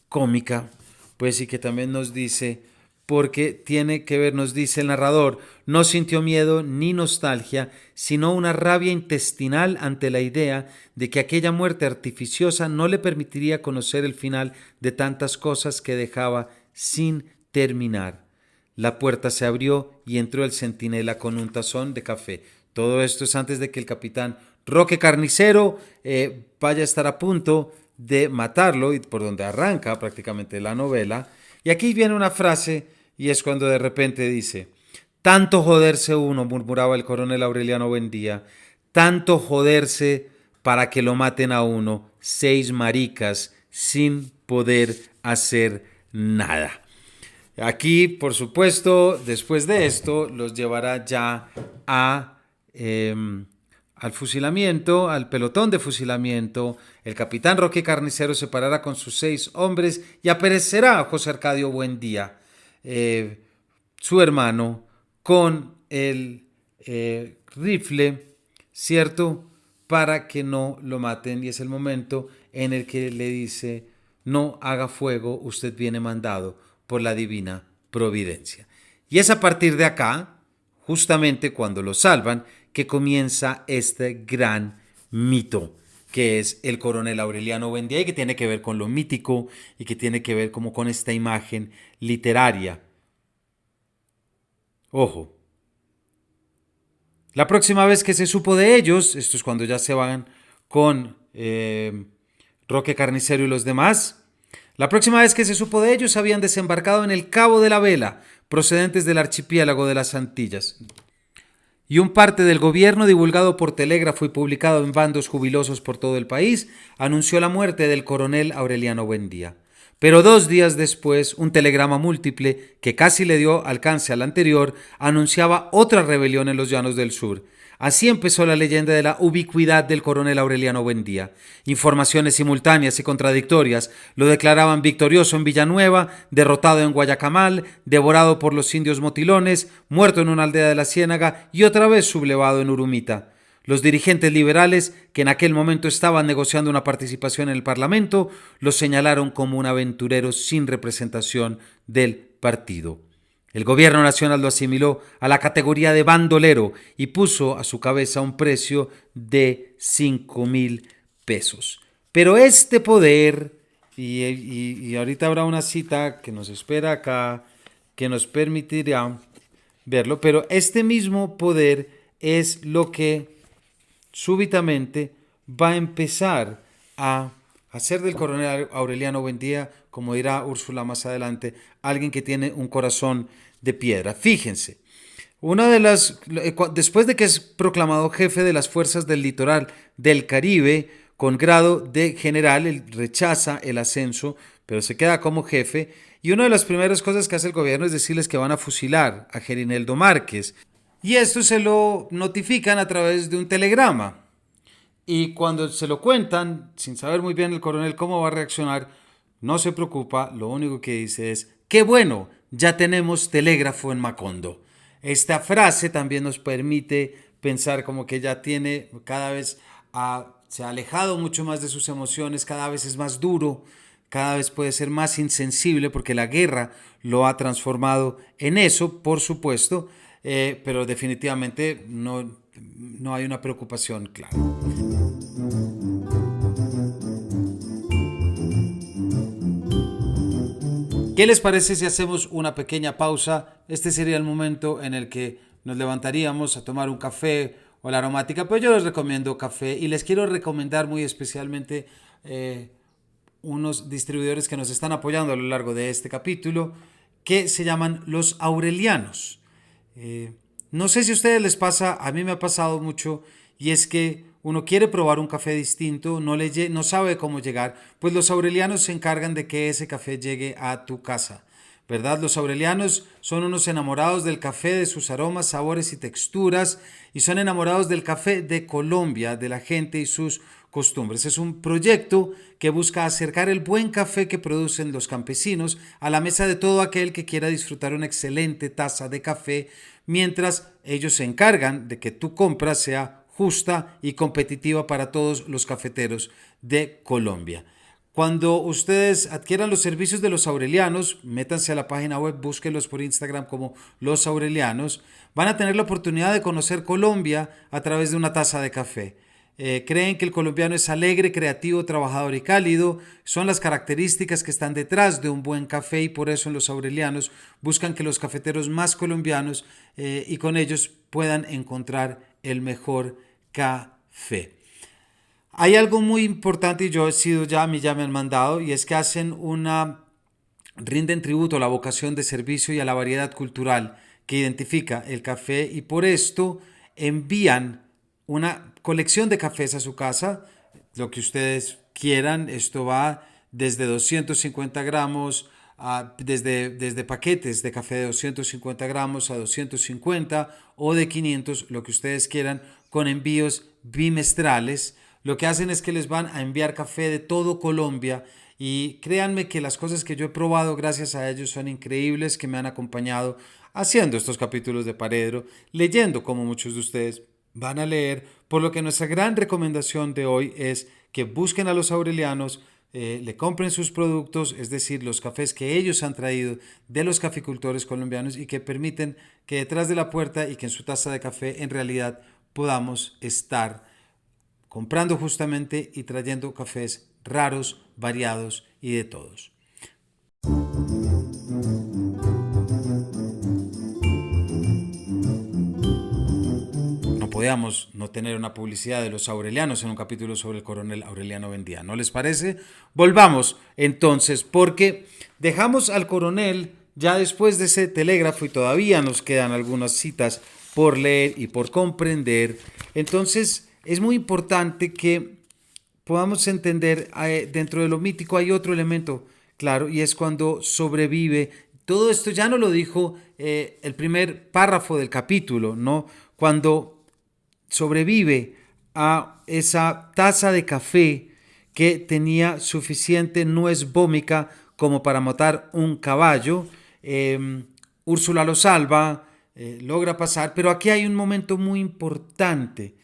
Speaker 1: cómica, pues, y que también nos dice, porque tiene que ver, nos dice el narrador, no sintió miedo ni nostalgia, sino una rabia intestinal ante la idea de que aquella muerte artificiosa no le permitiría conocer el final de tantas cosas que dejaba sin terminar. La puerta se abrió y entró el centinela con un tazón de café. Todo esto es antes de que el capitán Roque Carnicero vaya a estar a punto de matarlo, y por donde arranca prácticamente la novela. Y aquí viene una frase, y es cuando de repente dice: tanto joderse uno, murmuraba el coronel Aureliano Buendía, tanto joderse para que lo maten a uno, 6 maricas sin poder hacer nada. Aquí, por supuesto, después de esto, los llevará ya al fusilamiento, al pelotón de fusilamiento. El capitán Roque Carnicero se parará con sus 6 hombres y aparecerá José Arcadio Buendía, su hermano, con el rifle, ¿cierto?, para que no lo maten. Y es el momento en el que le dice: no haga fuego, usted viene mandado por la divina providencia. Y es a partir de acá, justamente cuando lo salvan, que comienza este gran mito, que es el coronel Aureliano Buendía, y que tiene que ver con lo mítico y que tiene que ver como con esta imagen literaria. Ojo, la próxima vez que se supo de ellos, esto es cuando ya se van con Roque Carnicero y los demás, la próxima vez que se supo de ellos habían desembarcado en el Cabo de la Vela, procedentes del archipiélago de las Antillas. Y un parte del gobierno, divulgado por telégrafo y publicado en bandos jubilosos por todo el país, anunció la muerte del coronel Aureliano Buendía. Pero 2 días después, un telegrama múltiple, que casi le dio alcance al anterior, anunciaba otra rebelión en los llanos del sur. Así empezó la leyenda de la ubicuidad del coronel Aureliano Buendía. Informaciones simultáneas y contradictorias lo declaraban victorioso en Villanueva, derrotado en Guayacamal, devorado por los indios motilones, muerto en una aldea de la Ciénaga y otra vez sublevado en Urumita. Los dirigentes liberales, que en aquel momento estaban negociando una participación en el Parlamento, lo señalaron como un aventurero sin representación del partido. El gobierno nacional lo asimiló a la categoría de bandolero y puso a su cabeza un precio de 5,000 pesos. Pero este poder, y ahorita habrá una cita que nos espera acá, que nos permitirá verlo, pero este mismo poder es lo que súbitamente va a empezar a hacer del coronel Aureliano Buendía, como dirá Úrsula más adelante, alguien que tiene un corazón de piedra. Fíjense, después de que es proclamado jefe de las fuerzas del litoral del Caribe, con grado de general, él rechaza el ascenso, pero se queda como jefe. Y una de las primeras cosas que hace el gobierno es decirles que van a fusilar a Gerineldo Márquez. Y esto se lo notifican a través de un telegrama. Y cuando se lo cuentan, sin saber muy bien el coronel cómo va a reaccionar, no se preocupa, lo único que dice es, qué bueno, ya tenemos telégrafo en Macondo. Esta frase también nos permite pensar como que ya tiene cada vez, se ha alejado mucho más de sus emociones, cada vez es más duro, cada vez puede ser más insensible porque la guerra lo ha transformado en eso, por supuesto, pero definitivamente no hay una preocupación clara. ¿Qué les parece si hacemos una pequeña pausa? Este sería el momento en el que nos levantaríamos a tomar un café o la aromática, pero yo les recomiendo café y les quiero recomendar muy especialmente unos distribuidores que nos están apoyando a lo largo de este capítulo, que se llaman Los Aurelianos. No sé si a ustedes les pasa, a mí me ha pasado mucho, y es que uno quiere probar un café distinto, no sabe cómo llegar, pues los Aurelianos se encargan de que ese café llegue a tu casa, ¿verdad? Los Aurelianos son unos enamorados del café, de sus aromas, sabores y texturas, y son enamorados del café de Colombia, de la gente y sus costumbres. Es un proyecto que busca acercar el buen café que producen los campesinos a la mesa de todo aquel que quiera disfrutar una excelente taza de café, mientras ellos se encargan de que tu compra sea justa y competitiva para todos los cafeteros de Colombia. Cuando ustedes adquieran los servicios de los Aurelianos, métanse a la página web, búsquenlos por Instagram como Los Aurelianos, van a tener la oportunidad de conocer Colombia a través de una taza de café. Creen que el colombiano es alegre, creativo, trabajador y cálido. Son las características que están detrás de un buen café y por eso en los Aurelianos buscan que los cafeteros más colombianos y con ellos puedan encontrar el mejor café. Hay algo muy importante y yo he sido ya, a mí ya me han mandado, y es que rinden tributo a la vocación de servicio y a la variedad cultural que identifica el café y por esto envían una colección de cafés a su casa, lo que ustedes quieran. Esto va desde 250 gramos, desde paquetes de café de 250 gramos a 250 o de 500, lo que ustedes quieran, con envíos bimestrales. Lo que hacen es que les van a enviar café de todo Colombia y créanme que las cosas que yo he probado gracias a ellos son increíbles, que me han acompañado haciendo estos capítulos de Paredro, leyendo como muchos de ustedes van a leer, por lo que nuestra gran recomendación de hoy es que busquen a los Aurelianos, le compren sus productos, es decir, los cafés que ellos han traído de los caficultores colombianos y que permiten que detrás de la puerta y que en su taza de café en realidad podamos estar comprando justamente y trayendo cafés raros, variados y de todos. No podíamos no tener una publicidad de los Aurelianos en un capítulo sobre el coronel Aureliano Buendía, ¿no les parece? Volvamos entonces, porque dejamos al coronel ya después de ese telégrafo y todavía nos quedan algunas citas por leer y por comprender. Entonces es muy importante que podamos entender, dentro de lo mítico hay otro elemento, claro, y es cuando sobrevive. Todo esto ya no lo dijo el primer párrafo del capítulo, ¿no? Cuando sobrevive a esa taza de café que tenía suficiente nuez vómica como para matar un caballo. Úrsula lo salva, logra pasar, pero aquí hay un momento muy importante,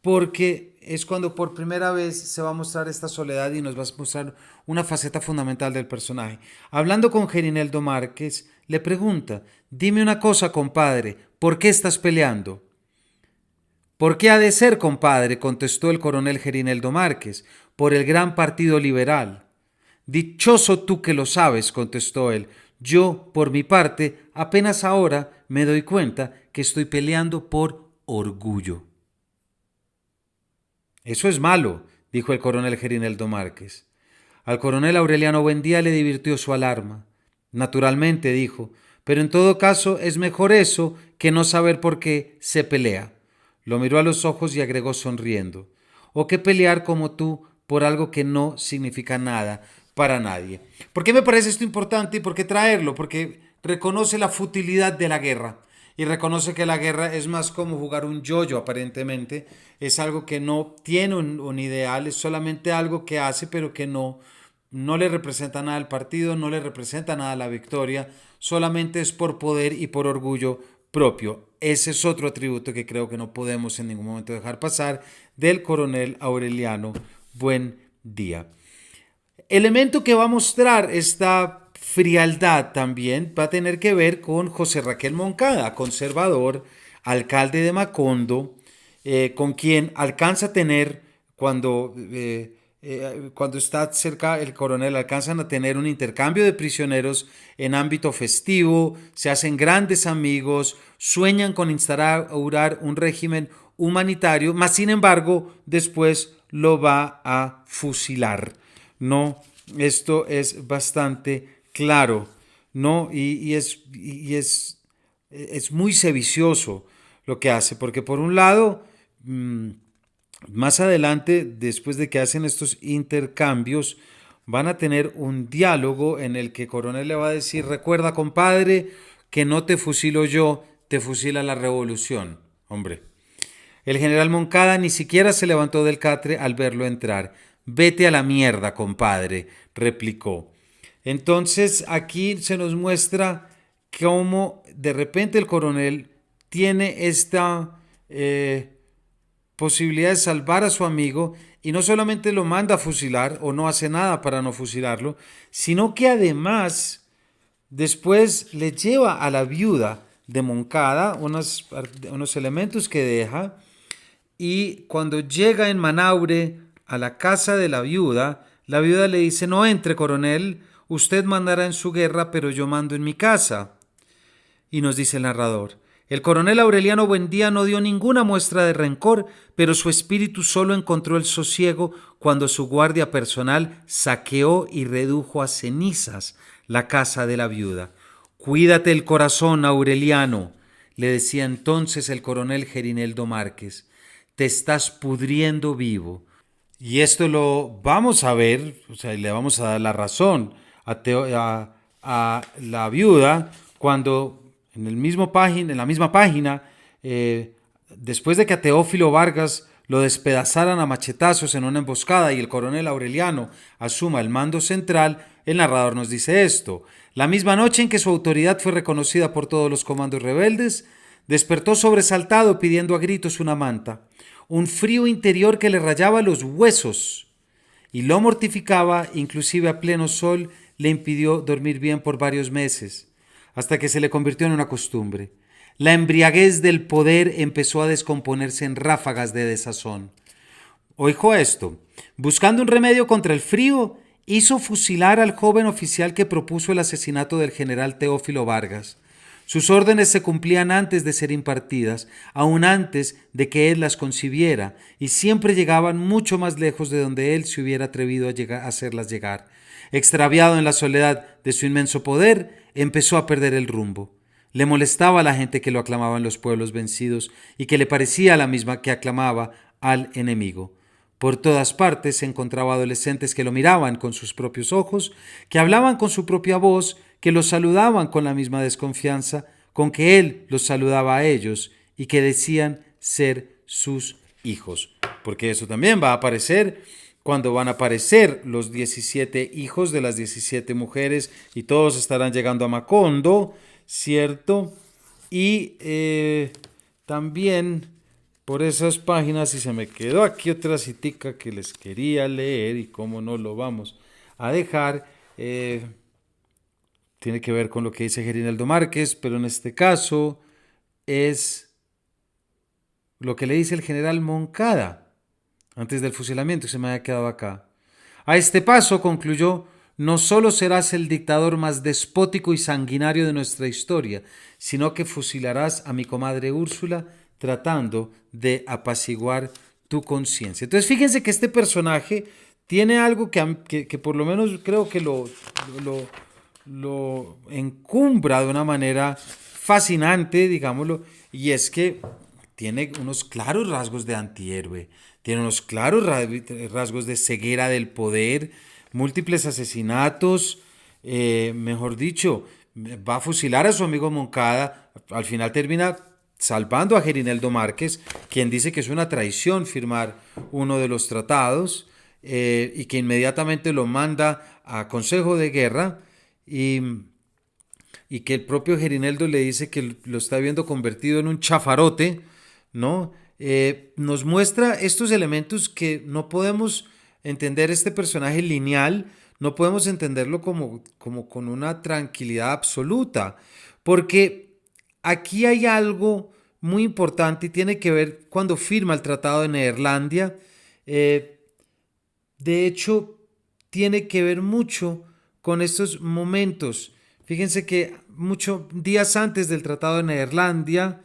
Speaker 1: porque es cuando por primera vez se va a mostrar esta soledad y nos va a mostrar una faceta fundamental del personaje. Hablando con Gerineldo Márquez, le pregunta, dime una cosa, compadre, ¿por qué estás peleando? ¿Por qué ha de ser, compadre? Contestó el coronel Gerineldo Márquez, por el gran partido liberal. Dichoso tú que lo sabes, contestó él. Yo, por mi parte, apenas ahora me doy cuenta que estoy peleando por orgullo. Eso es malo, dijo el coronel Gerineldo Márquez. Al coronel Aureliano Buendía le divirtió su alarma. Naturalmente, dijo, pero en todo caso es mejor eso que no saber por qué se pelea. Lo miró a los ojos y agregó sonriendo. O que pelear como tú por algo que no significa nada para nadie. ¿Por qué me parece esto importante y por qué traerlo? Porque reconoce la futilidad de la guerra y reconoce que la guerra es más como jugar un yoyo aparentemente, es algo que no tiene un ideal, es solamente algo que hace pero que no le representa nada al partido, no le representa nada a la victoria, solamente es por poder y por orgullo propio. Ese es otro atributo que creo que no podemos en ningún momento dejar pasar del coronel Aureliano Buendía. Elemento que va a mostrar esta frialdad también va a tener que ver con José Raquel Moncada, conservador, alcalde de Macondo, con quien alcanza a tener, cuando está cerca el coronel, alcanzan a tener un intercambio de prisioneros en ámbito festivo, se hacen grandes amigos, sueñan con instaurar un régimen humanitario, mas sin embargo después lo va a fusilar. No, esto es bastante claro, ¿no? Es muy sedicioso lo que hace, porque por un lado, más adelante, después de que hacen estos intercambios, van a tener un diálogo en el que Coronel le va a decir, recuerda, compadre, que no te fusilo yo, te fusila la revolución. Hombre, el general Moncada ni siquiera se levantó del catre al verlo entrar. Vete a la mierda, compadre, replicó. Entonces aquí se nos muestra cómo de repente el coronel tiene esta posibilidad de salvar a su amigo y no solamente lo manda a fusilar o no hace nada para no fusilarlo, sino que además después le lleva a la viuda de Moncada unos elementos que deja y cuando llega en Manaure a la casa de la viuda le dice, no entre, coronel, usted mandará en su guerra, pero yo mando en mi casa. Y nos dice el narrador, el coronel Aureliano Buendía no dio ninguna muestra de rencor, pero su espíritu solo encontró el sosiego cuando su guardia personal saqueó y redujo a cenizas la casa de la viuda. Cuídate el corazón, Aureliano, le decía entonces el coronel Gerineldo Márquez. Te estás pudriendo vivo. Y esto lo vamos a ver, o sea, le vamos a dar la razón a la viuda cuando en la misma página, después de que a Teófilo Vargas lo despedazaran a machetazos en una emboscada y el coronel Aureliano asuma el mando central, el narrador nos dice esto. La misma noche en que su autoridad fue reconocida por todos los comandos rebeldes, despertó sobresaltado pidiendo a gritos una manta, un frío interior que le rayaba los huesos y lo mortificaba, inclusive a pleno sol le impidió dormir bien por varios meses, hasta que se le convirtió en una costumbre. La embriaguez del poder empezó a descomponerse en ráfagas de desazón. Oijo esto, buscando un remedio contra el frío, hizo fusilar al joven oficial que propuso el asesinato del general Teófilo Vargas. Sus órdenes se cumplían antes de ser impartidas, aún antes de que él las concibiera, y siempre llegaban mucho más lejos de donde él se hubiera atrevido a hacerlas llegar. Extraviado en la soledad de su inmenso poder, empezó a perder el rumbo. Le molestaba a la gente que lo aclamaba en los pueblos vencidos y que le parecía la misma que aclamaba al enemigo. Por todas partes se encontraba adolescentes que lo miraban con sus propios ojos, que hablaban con su propia voz, que los saludaban con la misma desconfianza con que él los saludaba a ellos y que decían ser sus hijos. Porque eso también va a aparecer cuando van a aparecer los 17 hijos de las 17 mujeres y todos estarán llegando a Macondo, ¿cierto? Y también por esas páginas y se me quedó aquí otra citica que les quería leer y cómo no lo vamos a dejar. Tiene que ver con lo que dice Gerineldo Márquez, pero en este caso es lo que le dice el general Moncada antes del fusilamiento, se me había quedado acá. A este paso, concluyó, no solo serás el dictador más despótico y sanguinario de nuestra historia, sino que fusilarás a mi comadre Úrsula tratando de apaciguar tu conciencia. Entonces fíjense que este personaje tiene algo que por lo menos creo que lo encumbra de una manera fascinante, digámoslo, y es que tiene unos claros rasgos de antihéroe, tiene unos claros rasgos de ceguera del poder, múltiples asesinatos, mejor dicho, va a fusilar a su amigo Moncada, al final termina salvando a Gerineldo Márquez, quien dice que es una traición firmar uno de los tratados, y que inmediatamente lo manda a Consejo de Guerra, y que el propio Gerineldo le dice que lo está viendo convertido en un chafarote, ¿no? Nos muestra estos elementos que no podemos entender este personaje lineal, no podemos entenderlo como con una tranquilidad absoluta, porque aquí hay algo muy importante y tiene que ver cuando firma el Tratado de Neerlandia. De hecho, tiene que ver mucho con estos momentos. Fíjense que muchos días antes del Tratado de Neerlandia,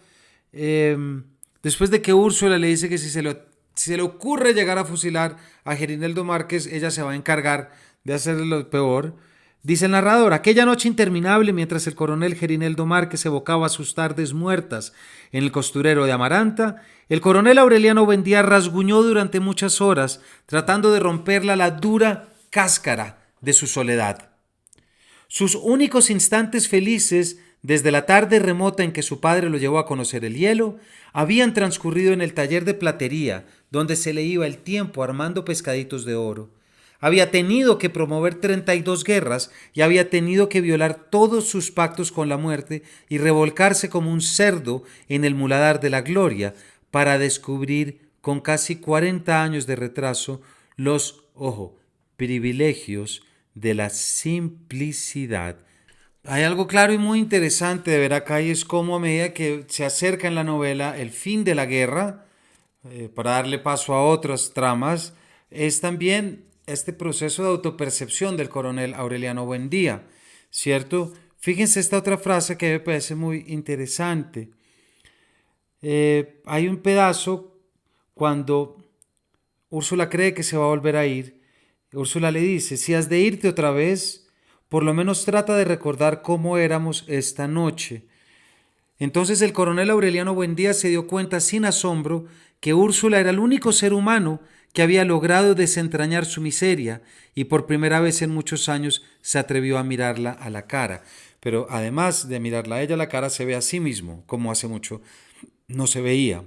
Speaker 1: después de que Úrsula le dice que si se le ocurre llegar a fusilar a Gerineldo Márquez, ella se va a encargar de hacerle lo peor. Dice el narrador, aquella noche interminable mientras el coronel Gerineldo Márquez evocaba sus tardes muertas en el costurero de Amaranta, el coronel Aureliano Buendía rasguñó durante muchas horas tratando de romperla la dura cáscara de su soledad. Sus únicos instantes felices desde la tarde remota en que su padre lo llevó a conocer el hielo habían transcurrido en el taller de platería donde se le iba el tiempo armando pescaditos de oro. Había tenido que promover 32 guerras y había tenido que violar todos sus pactos con la muerte y revolcarse como un cerdo en el muladar de la gloria para descubrir con casi 40 años de retraso los, privilegios de la simplicidad. Hay algo claro y muy interesante de ver acá y es cómo a medida que se acerca en la novela el fin de la guerra, para darle paso a otras tramas, es también este proceso de autopercepción del coronel Aureliano Buendía, ¿cierto? Fíjense esta otra frase que me parece muy interesante. Hay un pedazo cuando Úrsula cree que se va a volver a ir. Úrsula le dice, si has de irte otra vez, por lo menos trata de recordar cómo éramos esta noche. Entonces el coronel Aureliano Buendía se dio cuenta sin asombro que Úrsula era el único ser humano que había logrado desentrañar su miseria y por primera vez en muchos años se atrevió a mirarla a la cara. Pero además de mirarla a ella a la cara, se ve a sí mismo, como hace mucho no se veía.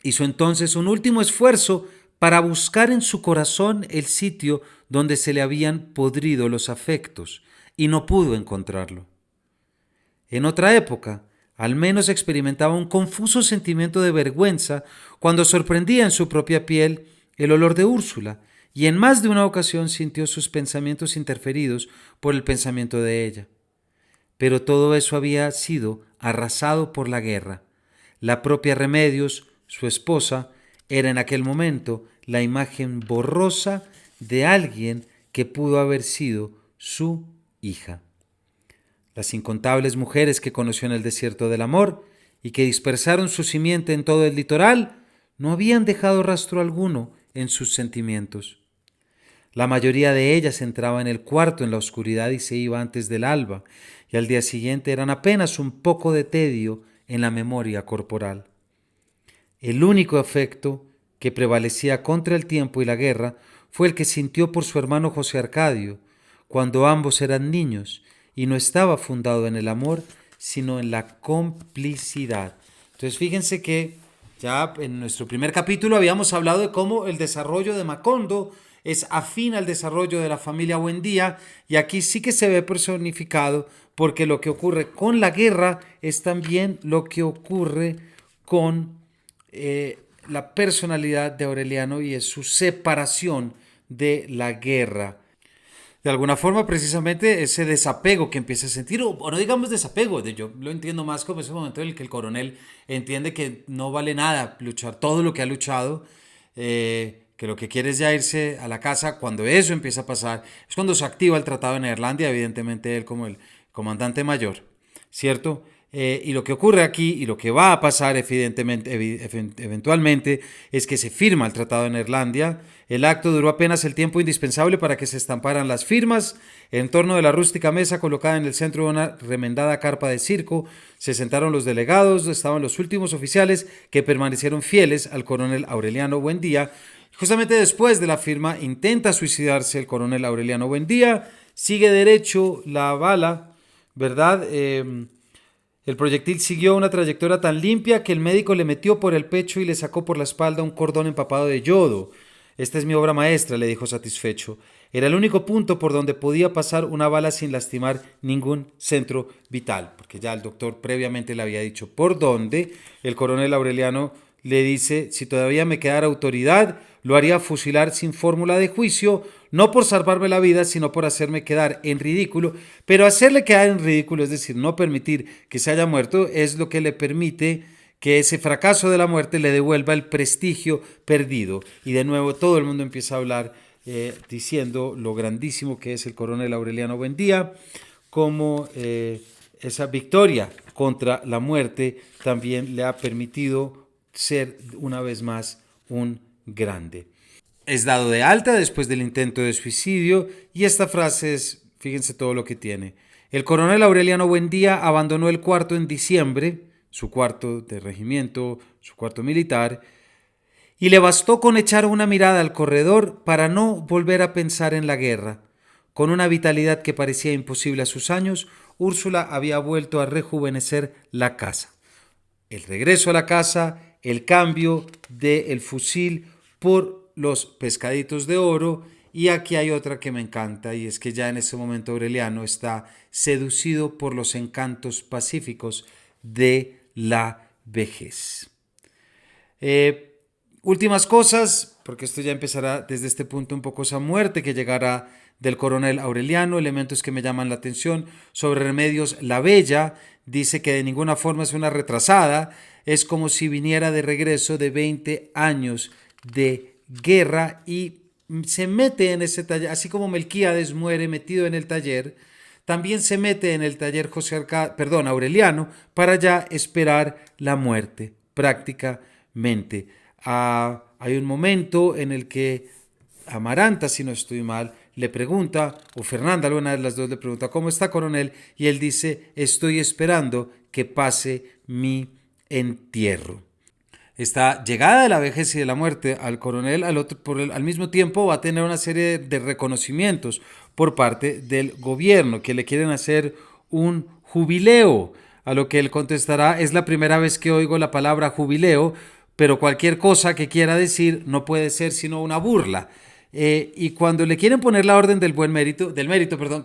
Speaker 1: Hizo entonces un último esfuerzo para buscar en su corazón el sitio donde se le habían podrido los afectos, y no pudo encontrarlo. En otra época, al menos experimentaba un confuso sentimiento de vergüenza cuando sorprendía en su propia piel el olor de Úrsula, y en más de una ocasión sintió sus pensamientos interferidos por el pensamiento de ella. Pero todo eso había sido arrasado por la guerra. La propia Remedios, su esposa, era en aquel momento la imagen borrosa de alguien que pudo haber sido su hija. Las incontables mujeres que conoció en el desierto del amor y que dispersaron su simiente en todo el litoral no habían dejado rastro alguno en sus sentimientos. La mayoría de ellas entraba en el cuarto en la oscuridad y se iba antes del alba, y al día siguiente eran apenas un poco de tedio en la memoria corporal. El único afecto que prevalecía contra el tiempo y la guerra fue el que sintió por su hermano José Arcadio, cuando ambos eran niños, y no estaba fundado en el amor, sino en la complicidad. Entonces fíjense que ya en nuestro primer capítulo habíamos hablado de cómo el desarrollo de Macondo es afín al desarrollo de la familia Buendía, y aquí sí que se ve personificado, porque lo que ocurre con la guerra es también lo que ocurre con la personalidad de Aureliano y es su separación de la guerra. De alguna forma, precisamente ese desapego que empieza a sentir, o no digamos desapego, yo lo entiendo más como ese momento en el que el coronel entiende que no vale nada luchar todo lo que ha luchado, que lo que quiere es ya irse a la casa. Cuando eso empieza a pasar, es cuando se activa el Tratado de Neerlandia, evidentemente él como el comandante mayor, ¿cierto? Y lo que ocurre aquí y lo que va a pasar eventualmente es que se firma el Tratado de Neerlandia. El acto duró apenas el tiempo indispensable para que se estamparan las firmas. En torno de la rústica mesa colocada en el centro de una remendada carpa de circo se sentaron los delegados, estaban los últimos oficiales que permanecieron fieles al coronel Aureliano Buendía. Justamente después de la firma intenta suicidarse el coronel Aureliano Buendía, sigue derecho la bala, ¿verdad? El proyectil siguió una trayectoria tan limpia que el médico le metió por el pecho y le sacó por la espalda un cordón empapado de yodo. Esta es mi obra maestra, le dijo satisfecho. Era el único punto por donde podía pasar una bala sin lastimar ningún centro vital, porque ya el doctor previamente le había dicho por dónde. El coronel Aureliano le dice, si todavía me quedara autoridad, lo haría fusilar sin fórmula de juicio, no por salvarme la vida, sino por hacerme quedar en ridículo. Pero hacerle quedar en ridículo, es decir, no permitir que se haya muerto, es lo que le permite que ese fracaso de la muerte le devuelva el prestigio perdido. Y de nuevo todo el mundo empieza a hablar diciendo lo grandísimo que es el coronel Aureliano Buendía, como esa victoria contra la muerte también le ha permitido ser una vez más un grande. Es dado de alta después del intento de suicidio y esta frase es, fíjense todo lo que tiene. El coronel Aureliano Buendía abandonó el cuarto en diciembre, su cuarto de regimiento, su cuarto militar, y le bastó con echar una mirada al corredor para no volver a pensar en la guerra. Con una vitalidad que parecía imposible a sus años, Úrsula había vuelto a rejuvenecer la casa. El regreso a la casa, el cambio del fusil por los pescaditos de oro. Y aquí hay otra que me encanta, y es que ya en ese momento Aureliano está seducido por los encantos pacíficos de la vejez. Últimas cosas, porque esto ya empezará desde este punto un poco esa muerte que llegará del coronel Aureliano, elementos que me llaman la atención. Sobre Remedios la Bella, dice que de ninguna forma es una retrasada, es como si viniera de regreso de 20 años de guerra y se mete en ese taller, así como Melquíades muere metido en el taller, también se mete en el taller Aureliano para ya esperar la muerte prácticamente. Hay un momento en el que Amaranta, si no estoy mal, le pregunta, o Fernanda, alguna de las dos le pregunta, ¿cómo está, coronel? Y él dice, estoy esperando que pase mi entierro. Esta llegada de la vejez y de la muerte al coronel al mismo tiempo va a tener una serie de reconocimientos por parte del gobierno que le quieren hacer un jubileo, a lo que él contestará, es la primera vez que oigo la palabra jubileo, pero cualquier cosa que quiera decir no puede ser sino una burla. Y cuando le quieren poner la orden del mérito,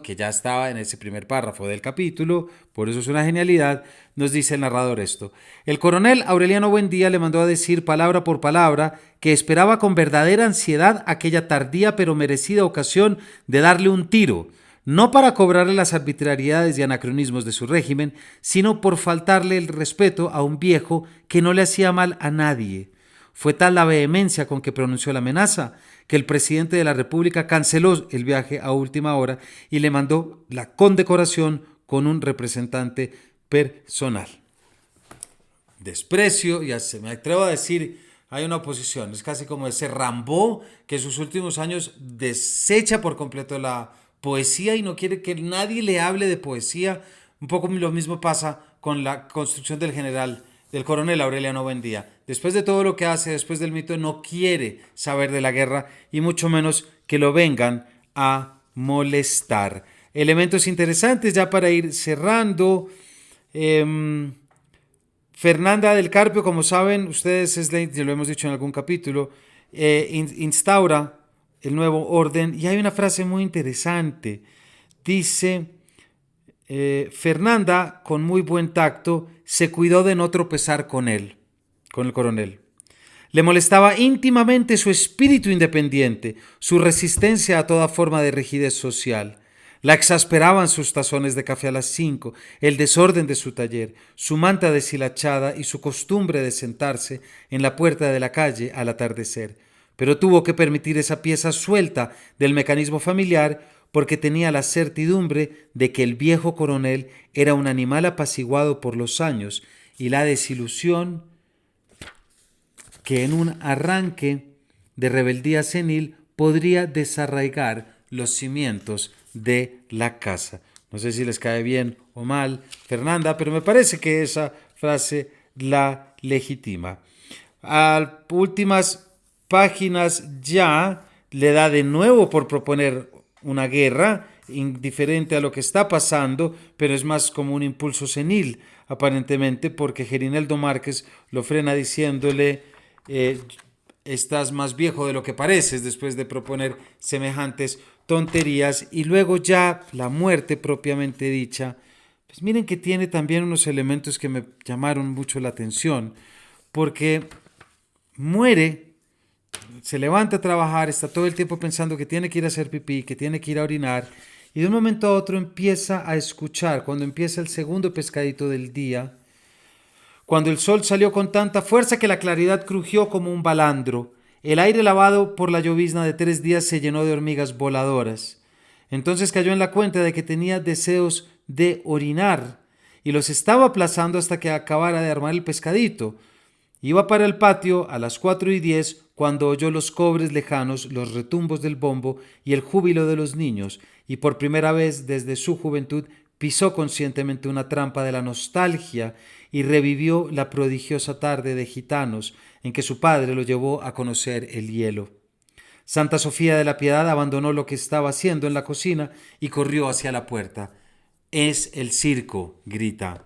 Speaker 1: que ya estaba en ese primer párrafo del capítulo, por eso es una genialidad, nos dice el narrador esto. El coronel Aureliano Buendía le mandó a decir palabra por palabra que esperaba con verdadera ansiedad aquella tardía pero merecida ocasión de darle un tiro, no para cobrarle las arbitrariedades y anacronismos de su régimen, sino por faltarle el respeto a un viejo que no le hacía mal a nadie. Fue tal la vehemencia con que pronunció la amenaza que el presidente de la República canceló el viaje a última hora y le mandó la condecoración con un representante personal. Desprecio, ya se me atrevo a decir, hay una oposición, es casi como ese Rambo que en sus últimos años desecha por completo la poesía y no quiere que nadie le hable de poesía. Un poco lo mismo pasa con la construcción del coronel Aureliano Buendía. Después de todo lo que hace, después del mito, no quiere saber de la guerra y mucho menos que lo vengan a molestar. Elementos interesantes ya para ir cerrando. Fernanda del Carpio, como saben ustedes, ya lo hemos dicho en algún capítulo, instaura el nuevo orden y hay una frase muy interesante. Dice, Fernanda, con muy buen tacto, se cuidó de no tropezar con él, con el coronel. Le molestaba íntimamente su espíritu independiente, su resistencia a toda forma de rigidez social. La exasperaban sus tazones de café a las 5, el desorden de su taller, su manta deshilachada y su costumbre de sentarse en la puerta de la calle al atardecer. Pero tuvo que permitir esa pieza suelta del mecanismo familiar porque tenía la certidumbre de que el viejo coronel era un animal apaciguado por los años y la desilusión que en un arranque de rebeldía senil podría desarraigar los cimientos de la casa. No sé si les cae bien o mal, Fernanda, pero me parece que esa frase la legitima. A últimas páginas ya le da de nuevo por proponer una guerra, indiferente a lo que está pasando, pero es más como un impulso senil, aparentemente, porque Gerineldo Márquez lo frena diciéndole eh, estás más viejo de lo que pareces después de proponer semejantes tonterías, y luego ya la muerte propiamente dicha, pues miren que tiene también unos elementos que me llamaron mucho la atención, porque muere, se levanta a trabajar, está todo el tiempo pensando que tiene que ir a hacer pipí, que tiene que ir a orinar, y de un momento a otro empieza a escuchar, cuando empieza el segundo pescadito del día, cuando el sol salió con tanta fuerza que la claridad crujió como un balandro, el aire lavado por la llovizna de 3 días se llenó de hormigas voladoras. Entonces cayó en la cuenta de que tenía deseos de orinar y los estaba aplazando hasta que acabara de armar el pescadito. Iba para el patio a las 4:10 cuando oyó los cobres lejanos, los retumbos del bombo y el júbilo de los niños, y por primera vez desde su juventud pisó conscientemente una trampa de la nostalgia y revivió la prodigiosa tarde de gitanos en que su padre lo llevó a conocer el hielo. Santa Sofía de la Piedad abandonó lo que estaba haciendo en la cocina y corrió hacia la puerta. «Es el circo», grita.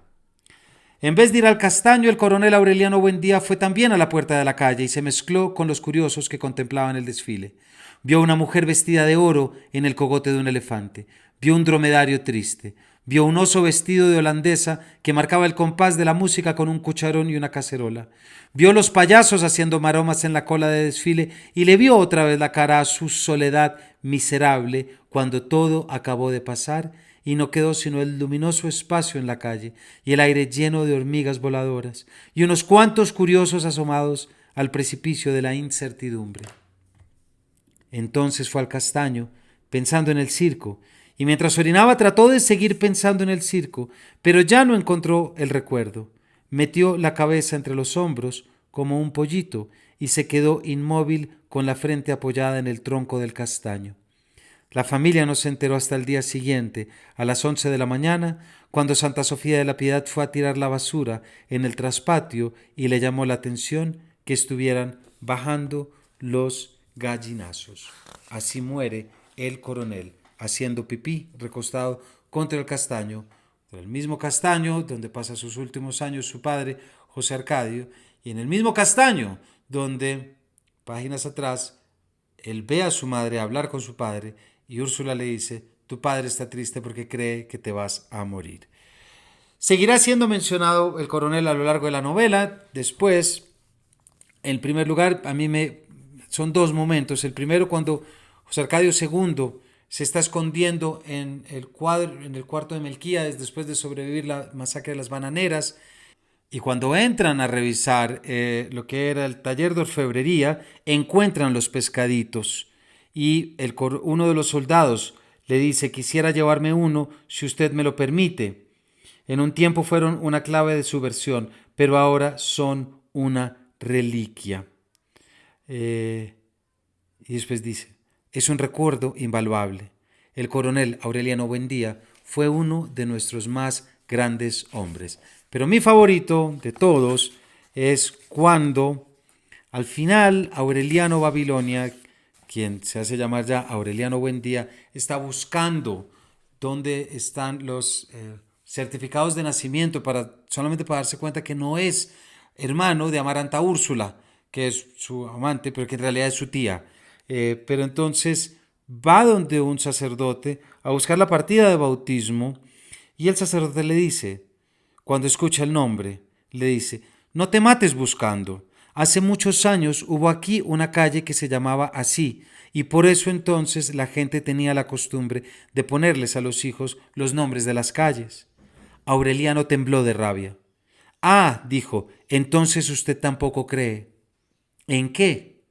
Speaker 1: En vez de ir al castaño, el coronel Aureliano Buendía fue también a la puerta de la calle y se mezcló con los curiosos que contemplaban el desfile. Vio una mujer vestida de oro en el cogote de un elefante. Vio un dromedario triste. Vio un oso vestido de holandesa que marcaba el compás de la música con un cucharón y una cacerola. Vio los payasos haciendo maromas en la cola de desfile y le vio otra vez la cara a su soledad miserable cuando todo acabó de pasar y no quedó sino el luminoso espacio en la calle y el aire lleno de hormigas voladoras y unos cuantos curiosos asomados al precipicio de la incertidumbre. Entonces fue al castaño, pensando en el circo, y mientras orinaba trató de seguir pensando en el circo, pero ya no encontró el recuerdo. Metió la cabeza entre los hombros como un pollito y se quedó inmóvil con la frente apoyada en el tronco del castaño. La familia no se enteró hasta el día siguiente, a las 11 de la mañana, cuando Santa Sofía de la Piedad fue a tirar la basura en el traspatio y le llamó la atención que estuvieran bajando los gallinazos. Así muere el coronel, haciendo pipí, recostado contra el castaño, el mismo castaño donde pasa sus últimos años su padre, José Arcadio, y en el mismo castaño donde, páginas atrás, él ve a su madre hablar con su padre y Úrsula le dice, tu padre está triste porque cree que te vas a morir. Seguirá siendo mencionado el coronel a lo largo de la novela. Después, en primer lugar, son dos momentos. El primero cuando José Arcadio II se está escondiendo en el cuarto de Melquíades después de sobrevivir la masacre de las bananeras. Y cuando entran a revisar lo que era el taller de orfebrería, encuentran los pescaditos. Y uno de los soldados le dice, quisiera llevarme uno si usted me lo permite. En un tiempo fueron una clave de subversión, pero ahora son una reliquia. Y después dice, es un recuerdo invaluable. El coronel Aureliano Buendía fue uno de nuestros más grandes hombres. Pero mi favorito de todos es cuando al final Aureliano Babilonia, quien se hace llamar ya Aureliano Buendía, está buscando dónde están los certificados de nacimiento solamente para darse cuenta que no es hermano de Amaranta Úrsula, que es su amante, pero que en realidad es su tía. Pero entonces va donde un sacerdote a buscar la partida de bautismo y el sacerdote le dice, cuando escucha el nombre, le dice, no te mates buscando. Hace muchos años hubo aquí una calle que se llamaba así, y por eso entonces la gente tenía la costumbre de ponerles a los hijos los nombres de las calles. Aureliano tembló de rabia. Ah, dijo, entonces usted tampoco cree. ¿En qué?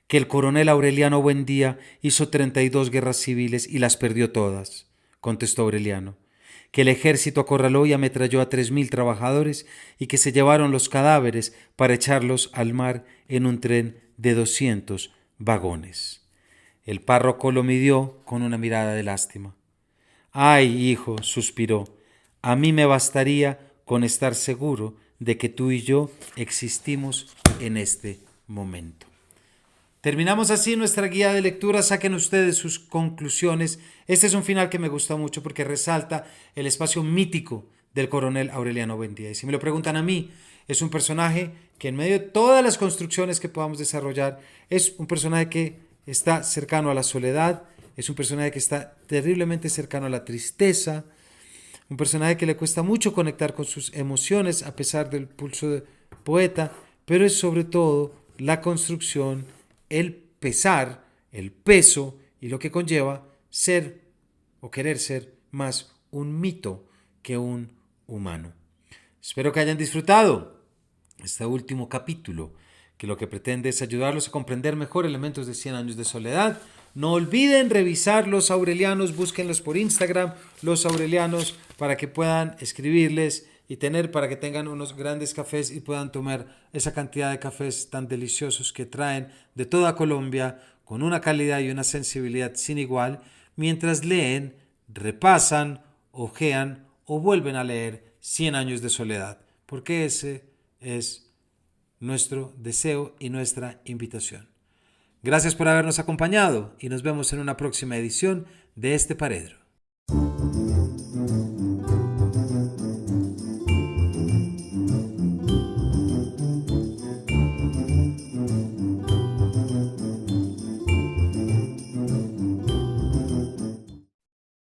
Speaker 1: Que el coronel Aureliano Buendía hizo 32 guerras civiles y las perdió todas, contestó Aureliano. Que el ejército acorraló y ametralló a 3.000 trabajadores y que se llevaron los cadáveres para echarlos al mar en un tren de 200 vagones. El párroco lo midió con una mirada de lástima. Ay, hijo, suspiró, a mí me bastaría con estar seguro de que tú y yo existimos en este momento. Terminamos así nuestra guía de lectura. Saquen ustedes sus conclusiones. Este es un final que me gusta mucho porque resalta el espacio mítico del coronel Aureliano Buendía. Y si me lo preguntan a mí, es un personaje que en medio de todas las construcciones que podamos desarrollar, es un personaje que está cercano a la soledad, es un personaje que está terriblemente cercano a la tristeza, un personaje que le cuesta mucho conectar con sus emociones a pesar del pulso de poeta, pero es sobre todo la construcción, el pesar, el peso y lo que conlleva ser o querer ser más un mito que un humano. Espero que hayan disfrutado este último capítulo, que lo que pretende es ayudarlos a comprender mejor elementos de 100 años de soledad. No olviden revisar los aurelianos, búsquenlos por Instagram, los aurelianos, para que puedan escribirles y para que tengan unos grandes cafés y puedan tomar esa cantidad de cafés tan deliciosos que traen de toda Colombia, con una calidad y una sensibilidad sin igual, mientras leen, repasan, hojean o vuelven a leer 100 años de soledad, porque ese es nuestro deseo y nuestra invitación. Gracias por habernos acompañado y nos vemos en una próxima edición de este Paredro.